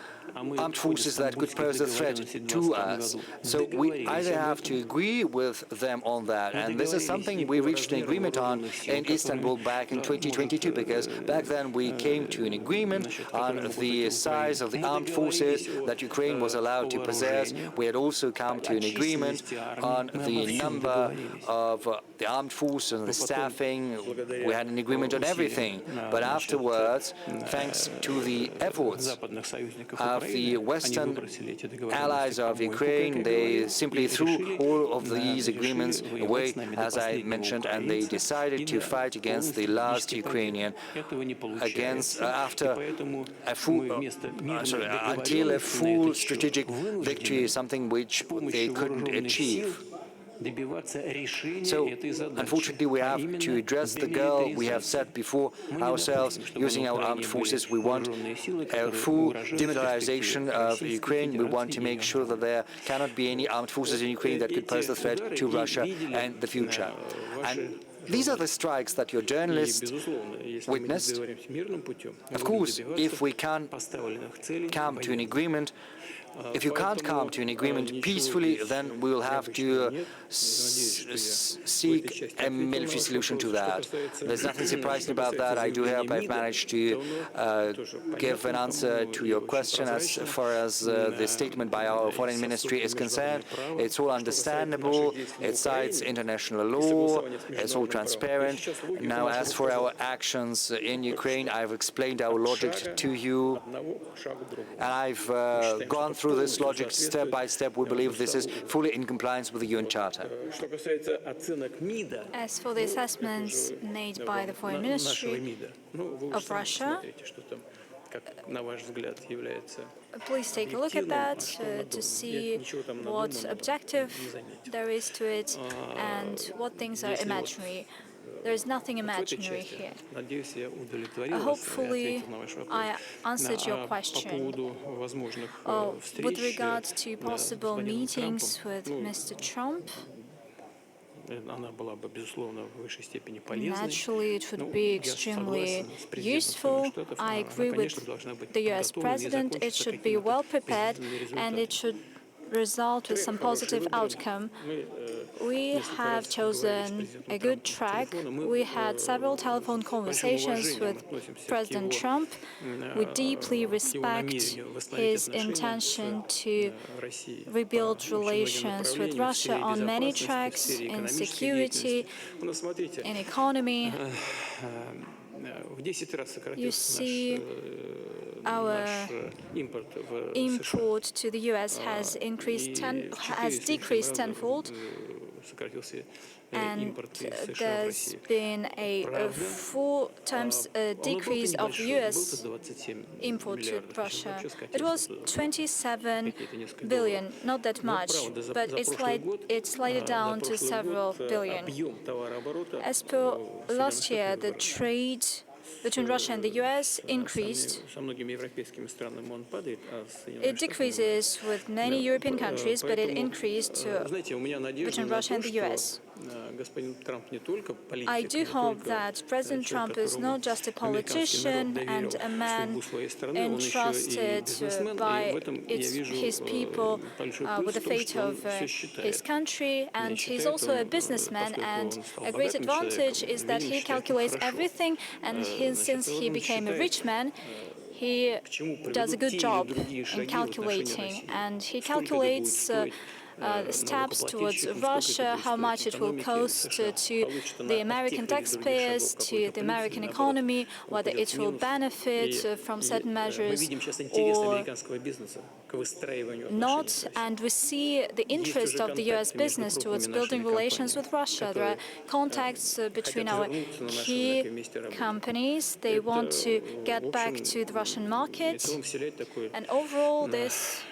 armed forces that could pose a threat to us. So we either have to agree with them on that, and this is something we reached an agreement on in Istanbul back in 2022, because back then we came to an agreement on the size of the armed forces that Ukraine was allowed to possess. We had also come to an agreement on the number of the armed forces and the staffing. We had an agreement on everything. But afterwards, thanks to the efforts of the Western allies of Ukraine, they simply threw all of these agreements away, as I mentioned, and they decided to fight against the last Ukrainian, until a full strategic victory is something which they couldn't achieve. So, unfortunately, we have to address the goal we have set before ourselves using our armed forces. We want a full demilitarization of Ukraine. We want to make sure that there cannot be any armed forces in Ukraine that could pose a threat to Russia in the future. And these are the strikes that your journalists witnessed. Of course, if we can come to an agreement, if you can't come to an agreement peacefully, then we will have to seek a military solution to that. There's nothing surprising about that. I do hope I've managed to give an answer to your question. As far as the statement by our foreign ministry is concerned, it's all understandable. It cites international law. It's all transparent. Now, as for our actions in Ukraine, I've explained our logic to you, and I've gone through this logic step by step. We believe this is fully in compliance with the UN Charter. As for the assessments made by the Foreign Ministry of Russia, please take a look at that to see what objective there is to it and what things are imaginary. There is nothing imaginary here. Hopefully, I answered your question. With regard to possible meetings with Mr. Trump, naturally, it would be extremely useful. I agree with the US President. It should be well prepared, and it should result, with some positive outcome. We have chosen a good track. We had several telephone conversations with President Trump. We deeply respect his intention to rebuild relations with Russia on many tracks, in security, in economy. You see, our import to the US has decreased tenfold, and there's been a 4 times decrease of the US import to Russia. It was 27 billion, not that much, but it slid down to several billion. As per last year, the trade between Russia and the US increased. It decreases with many European countries, but it increased between Russia and the US. I do hope that President Trump is not just a politician and a man entrusted by his people with the fate of his country, and he's also a businessman, and a great advantage is that he calculates everything, and since he became a rich man, he does a good job in calculating, and he calculates steps towards Russia, how much it will cost to the American taxpayers, to the American economy, whether it will benefit from certain measures or not. And we see the interest of the US business towards building relations with Russia. There are contacts between our key companies. They want to get back to the Russian market. And overall, this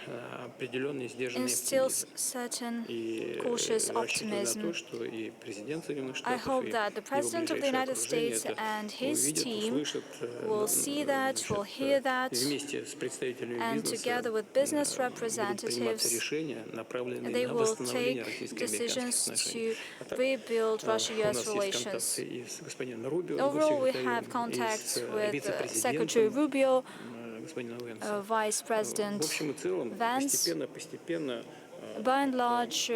instills certain cautious optimism. I hope that the President of the United States and his team will see that, will hear that, and together with business representatives, they will take decisions to rebuild Russia-US relations. Overall, we have contacts with Secretary Rubio, Vice President Vance. By and large,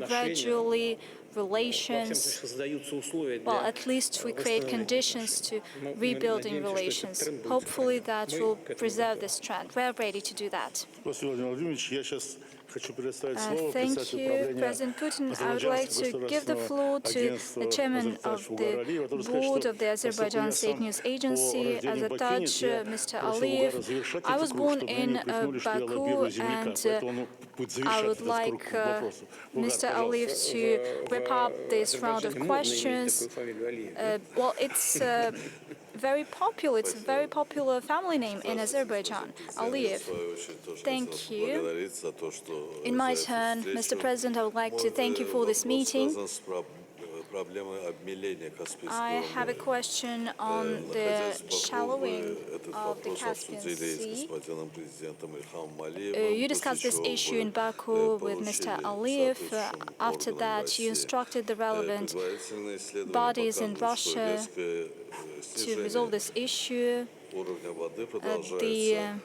gradually, relations, well, at least we create conditions to rebuilding relations. Hopefully that will preserve this trend. We are ready to do that. Thank you, President Putin. I would like to give the floor to the chairman of the board of the Azerbaijan State News Agency, Azataj, Mr. Aliyev. I was born in Baku, and I would like Mr. Aliyev to wrap up this round of questions. Well, it's very popular. It's a very popular family name in Azerbaijan, Aliyev. Thank you. In my turn, Mr. President, I would like to thank you for this meeting. I have a question on the shallowing of the Caspian Sea. You discussed this issue in Baku with Mr. Aliyev. After that, you instructed the relevant bodies in Russia to resolve this issue. The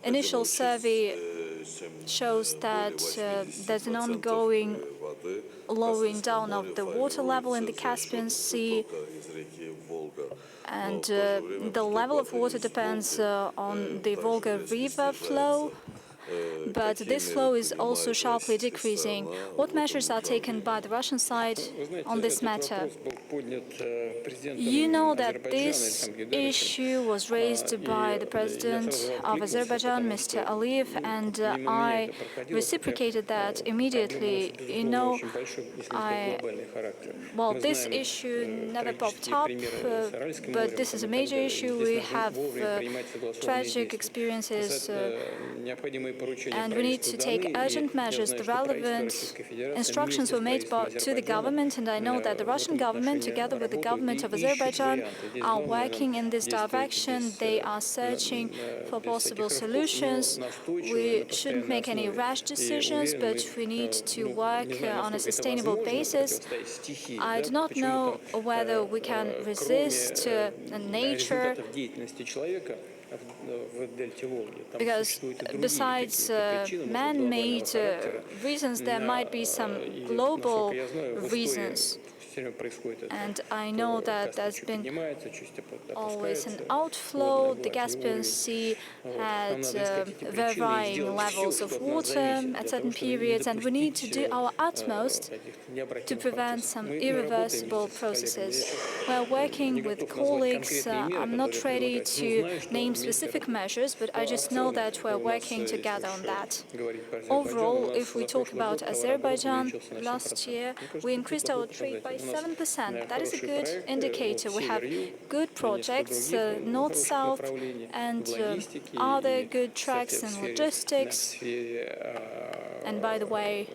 initial survey shows that there's an ongoing lowering down of the water level in the Caspian Sea, and the level of water depends on the Volga River flow. But this flow is also sharply decreasing. What measures are taken by the Russian side on this matter? You know that this issue was raised by the President of Azerbaijan, Mr. Aliyev, and I reciprocated that immediately. You know, well, this issue never popped up, but this is a major issue. We have tragic experiences, and we need to take urgent measures. The relevant instructions were made to the government, and I know that the Russian government, together with the government of Azerbaijan, are working in this direction. They are searching for possible solutions. We shouldn't make any rash decisions, but we need to work on a sustainable basis. I do not know whether we can resist nature. Because besides man-made reasons, there might be some global reasons. And I know that there's been always an outflow. The Caspian Sea had varying levels of water at certain periods, and we need to do our utmost to prevent some irreversible processes. We're working with colleagues. I'm not ready to name specific measures, but I just know that we're working together on that. Overall, if we talk about Azerbaijan, last year we increased our trade by 7%. That is a good indicator. We have good projects, north-south, and other good tracks in logistics. And by the way,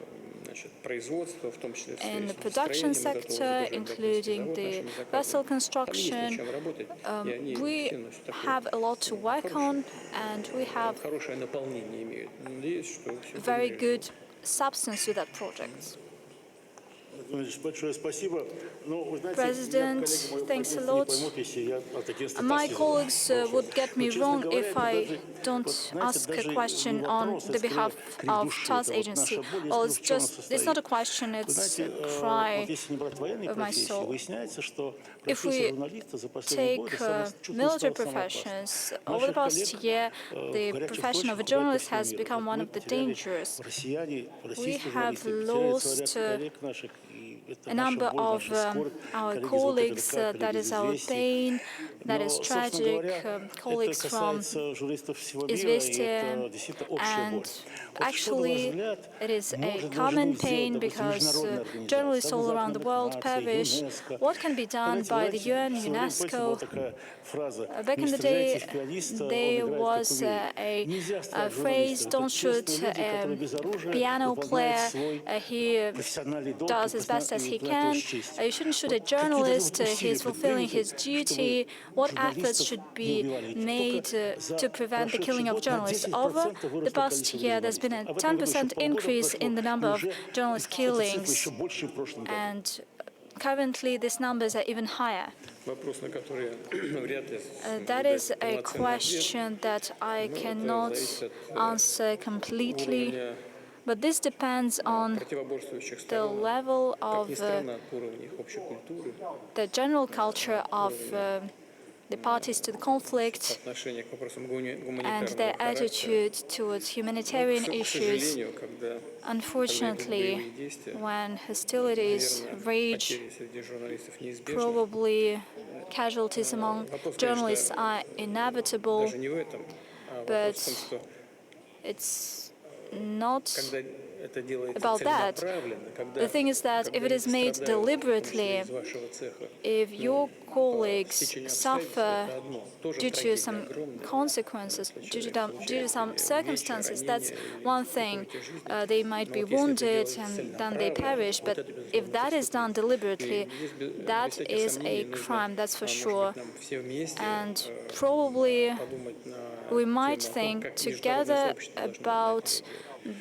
in the production sector, including the vessel construction, we have a lot to work on, and we have very good substance to that project. President, thanks a lot. My colleagues would get me wrong if I don't ask a question on the behalf of TASS agency. Well, it's not a question, it's a cry of my soul. If we take military professions, over the past year, the profession of a journalist has become one of the dangerous. We have lost a number of our colleagues, that is our pain, that is tragic, colleagues from Izvestia, and actually it is a common pain because journalists all around the world perish. What can be done by the UN, UNESCO? Back in the day, there was a phrase, don't shoot a piano player, he does as best as he can. You shouldn't shoot a journalist, he's fulfilling his duty. What efforts should be made to prevent the killing of journalists? Over the past year, there's been a 10% increase in the number of journalist killings, and currently these numbers are even higher. That is a question that I cannot answer completely. But this depends on the level of the general culture of the parties to the conflict and their attitude towards humanitarian issues. Unfortunately, when hostilities rage, probably casualties among journalists are inevitable, but it's not about that. The thing is that if it is made deliberately, if your colleagues suffer due to some consequences, due to some circumstances, that's one thing. They might be wounded and then they perish, but if that is done deliberately, that is a crime, that's for sure. And probably we might think together about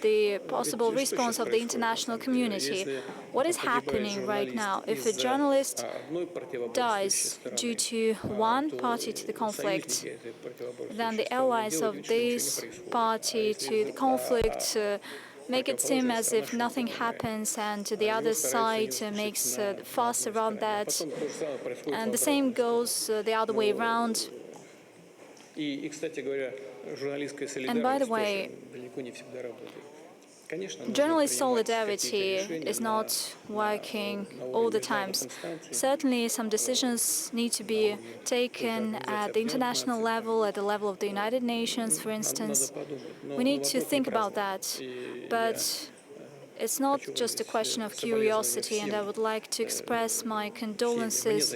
the possible response of the international community. What is happening right now? If a journalist dies due to one party to the conflict, then the allies of this party to the conflict make it seem as if nothing happens, and the other side makes a fuss around that. And the same goes the other way around. And by the way, journalist solidarity is not working all the times. Certainly, some decisions need to be taken at the international level, at the level of the United Nations, for instance. We need to think about that. But it's not just a question of curiosity, and I would like to express my condolences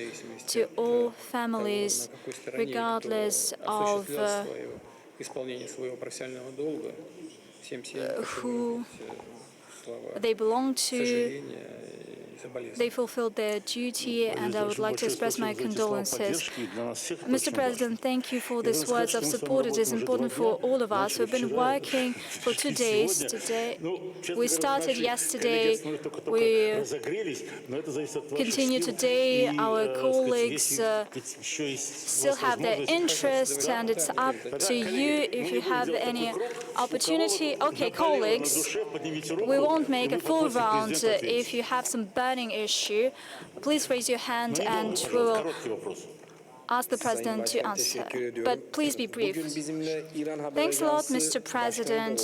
to all families, regardless of who they belong to. they fulfilled their duty, and I would like to express my condolences. Mr. President, thank you for these words of support. It is important for all of us. We've been working for 2 days today. We started yesterday. We continue today. Our colleagues still have their interest, and it's up to you if you have any opportunity. Okay, colleagues, we won't make a full round. If you have some burning issue, please raise your hand and we will ask the President to answer. But please be brief. Thanks a lot, Mr. President.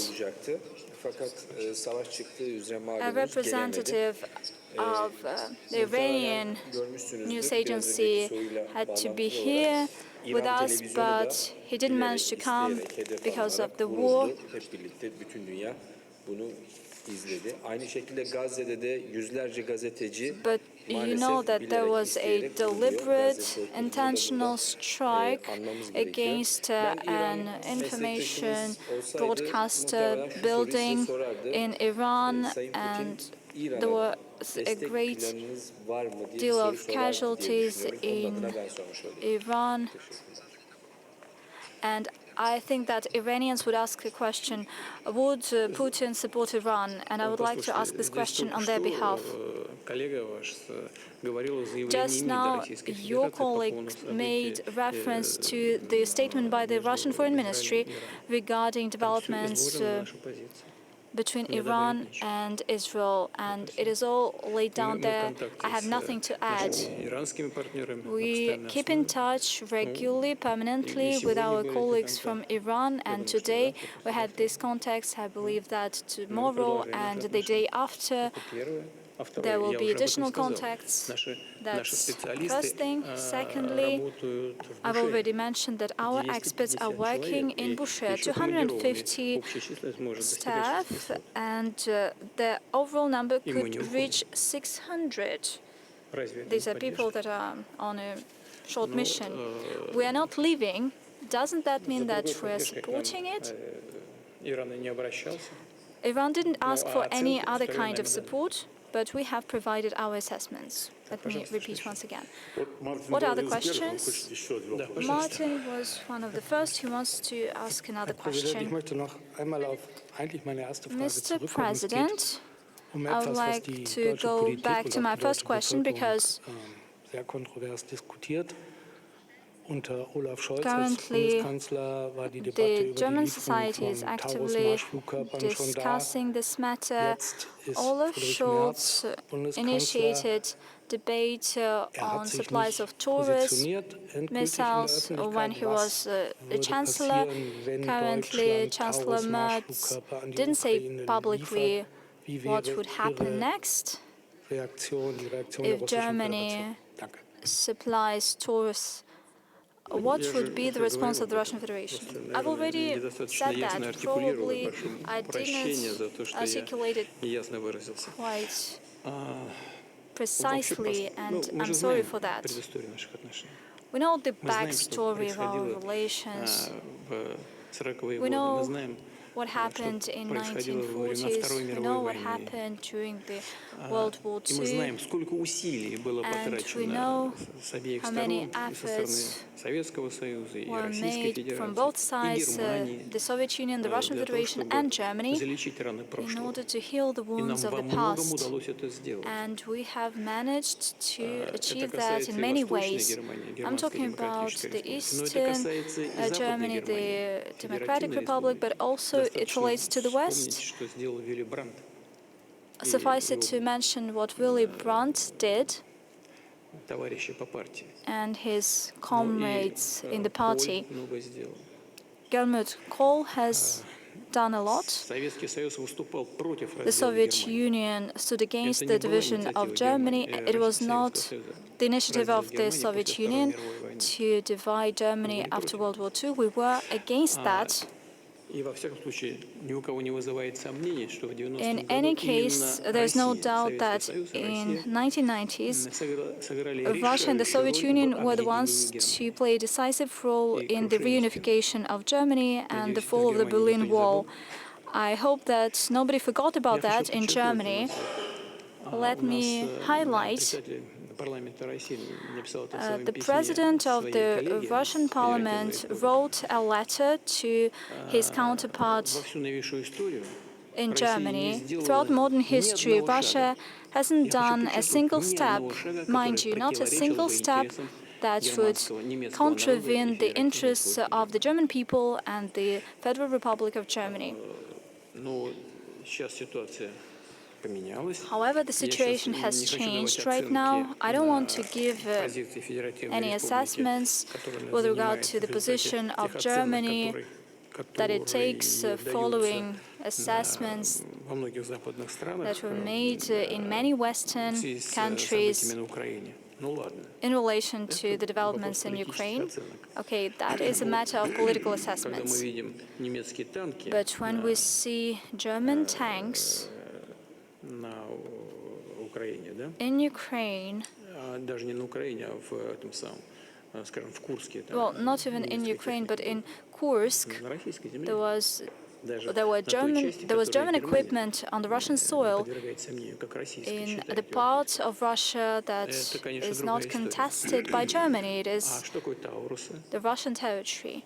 A representative of the Iranian news agency had to be here with us, but he didn't manage to come because of the war. But you know that there was a deliberate, intentional strike against an information broadcaster building in Iran, and there was a great deal of casualties in Iran. And I think that Iranians would ask the question, would Putin support Iran? And I would like to ask this question on their behalf. Just now, your colleague made reference to the statement by the Russian Foreign Ministry regarding developments between Iran and Israel, and it is all laid down there. I have nothing to add. We keep in touch regularly, permanently with our colleagues from Iran, and today we had this context. I believe that tomorrow and the day after there will be additional contacts. That's first thing. Secondly, I've already mentioned that our experts are working in Bushehr, 250 staff, and the overall number could reach 600. These are people that are on a short mission. We are not leaving. Doesn't that mean that we're supporting it? Iran didn't ask for any other kind of support, but we have provided our assessments. Let me repeat once again. What are the questions? Martin was one of the first. He wants to ask another question. Mr. President, I would like to go back to my first question because currently, the German society is actively discussing this matter. Olaf Scholz initiated debate on supplies of Taurus missiles when he was the Chancellor. Currently, Chancellor Merz didn't say publicly what would happen next if Germany supplies Taurus. What would be the response of the Russian Federation? I've already said that. Probably I didn't articulate it quite precisely, and I'm sorry for that. We know the backstory of our relations. We know what happened in 1940s. We know what happened during the World War II. And we know how many efforts were made from both sides, the Soviet Union, the Russian Federation, and Germany, in order to heal the wounds of the past. And we have managed to achieve that in many ways. I'm talking about the Eastern Germany, the Democratic Republic, but also it relates to the West. Suffice it to mention what Willy Brandt did and his comrades in the party. Helmut Kohl has done a lot. The Soviet Union stood against the division of Germany. It was not the initiative of the Soviet Union to divide Germany after World War II. We were against that. In any case, there's no doubt that in 1990s, Russia and the Soviet Union were the ones to play a decisive role in the reunification of Germany and the fall of the Berlin Wall. I hope that nobody forgot about that in Germany. let me highlight the president of the Russian parliament wrote a letter to his counterpart in Germany. Throughout modern history, Russia hasn't done a single step, mind you, not a single step that would contravene the interests of the German people and the Federal Republic of Germany. However, the situation has changed right now. I don't want to give any assessments with regard to the position of Germany that it takes following assessments that were made in many Western countries in relation to the developments in Ukraine. Okay, that is a matter of political assessments. But when we see German tanks in Ukraine, well, not even in Ukraine, but in Kursk, there was German equipment on the Russian soil in the part of Russia that is not contested by Germany. It is the Russian territory.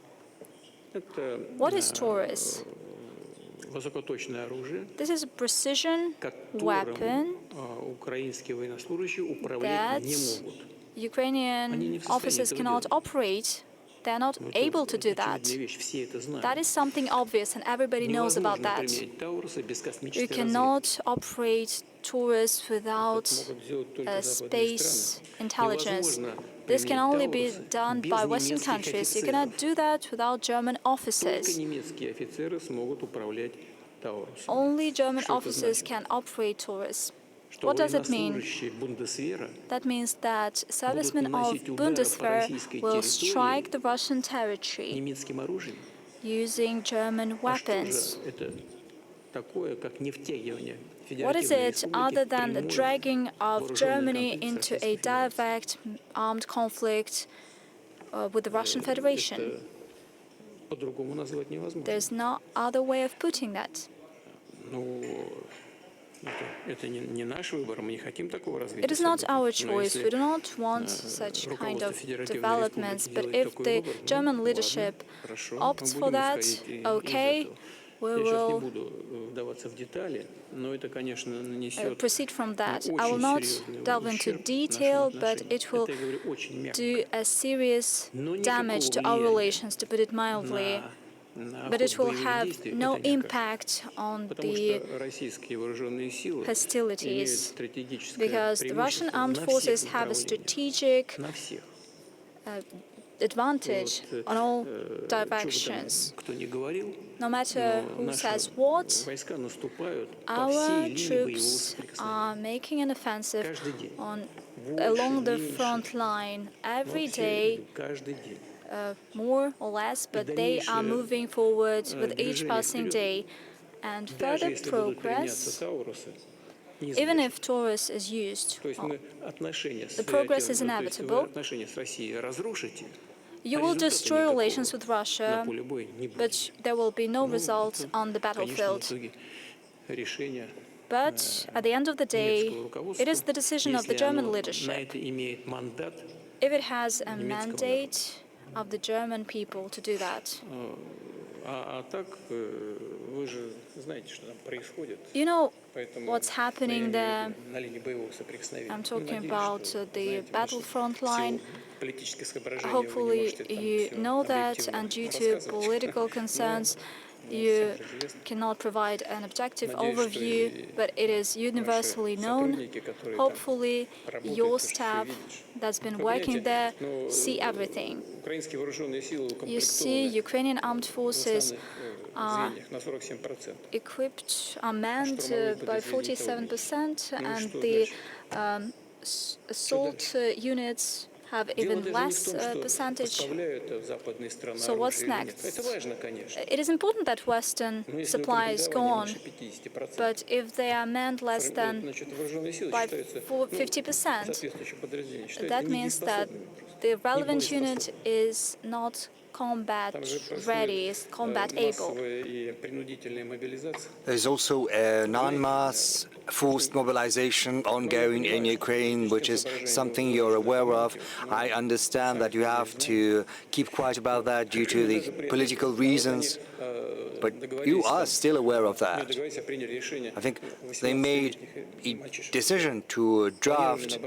What is Taurus? This is a precision weapon that Ukrainian officers cannot operate. They are not able to do that. That is something obvious, and everybody knows about that. You cannot operate Taurus without space intelligence. This can only be done by Western countries. You cannot do that without German officers. Only German officers can operate Taurus. What does it mean? That means that servicemen of Bundeswehr will strike the Russian territory using German weapons. What is it other than the dragging of Germany into a direct armed conflict with the Russian Federation? There's no other way of putting that. It is not our choice. We do not want such kind of developments. But if the German leadership opts for that, okay, we will proceed from that. I will not delve into detail, but it will do a serious damage to our relations, to put it mildly. But it will have no impact on the hostilities, because the Russian armed forces have a strategic advantage on all directions. No matter who says what, our troops are making an offensive along the front line every day, more or less, but they are moving forward with each passing day. And further progress, even if Taurus is used, the progress is inevitable. You will destroy relations with Russia, but there will be no result on the battlefield. But at the end of the day, it is the decision of the German leadership. If it has a mandate of the German people to do that. You know what's happening there. I'm talking about the battlefront line. Hopefully you know that, and due to political concerns, you cannot provide an objective overview, but it is universally known. Hopefully your staff that's been working there see everything. You see Ukrainian armed forces are equipped, are manned by 47%, and the assault units have even less percentage. So what's next? It is important that Western supplies go on, but if they are manned less than by 50%, that means that the relevant unit is not combat ready, is combat able. There's also an en-masse forced mobilization ongoing in Ukraine, which is something you're aware of. I understand that you have to keep quiet about that due to the political reasons, but you are still aware of that. I think they made a decision to draft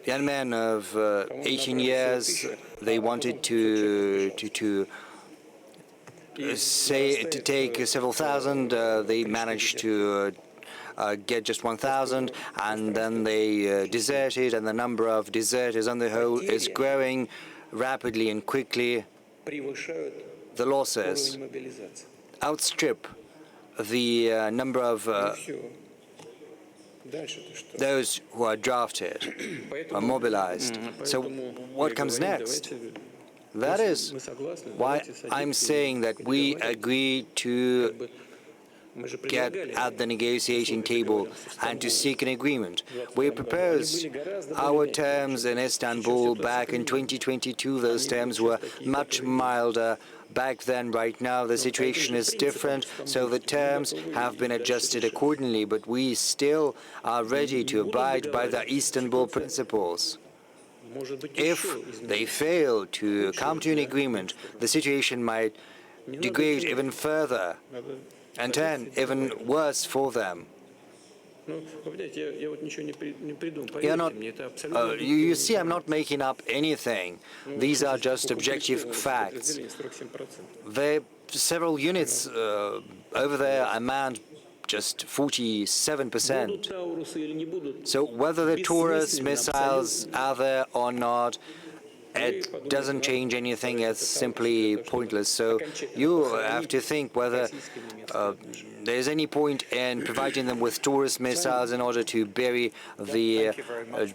young men of 18 years. They wanted to take several thousand. They managed to get just 1,000, and then they deserted, and the number of deserters on the whole is growing rapidly and quickly. The losses outstrip the number of those who are drafted, are mobilized. So what comes next? That is why I'm saying that we agree to get at the negotiating table and to seek an agreement. We proposed our terms in Istanbul back in 2022. Those terms were much milder back then. Right now, the situation is different, so the terms have been adjusted accordingly, but we still are ready to abide by the Istanbul principles. If they fail to come to an agreement, the situation might degrade even further and turn even worse for them. You see, I'm not making up anything. These are just objective facts. There are several units over there are manned just 47%. So whether the Taurus missiles are there or not, it doesn't change anything. It's simply pointless. So you have to think whether there's any point in providing them with Taurus missiles in order to bury the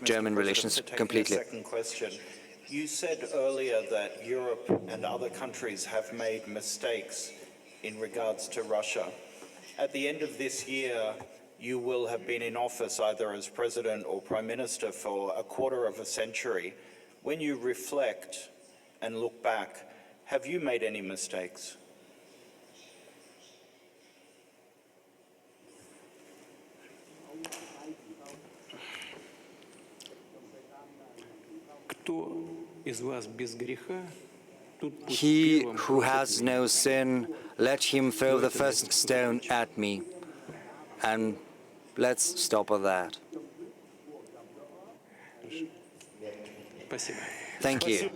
German relations completely. Second question. You said earlier that Europe and other countries have made mistakes in regards to Russia. At the end of this year, you will have been in office either as president or prime minister for a quarter of a century. When you reflect and look back, have you made any mistakes? He who has no sin, let him throw the first stone at me. And let's stop at that. Thank you.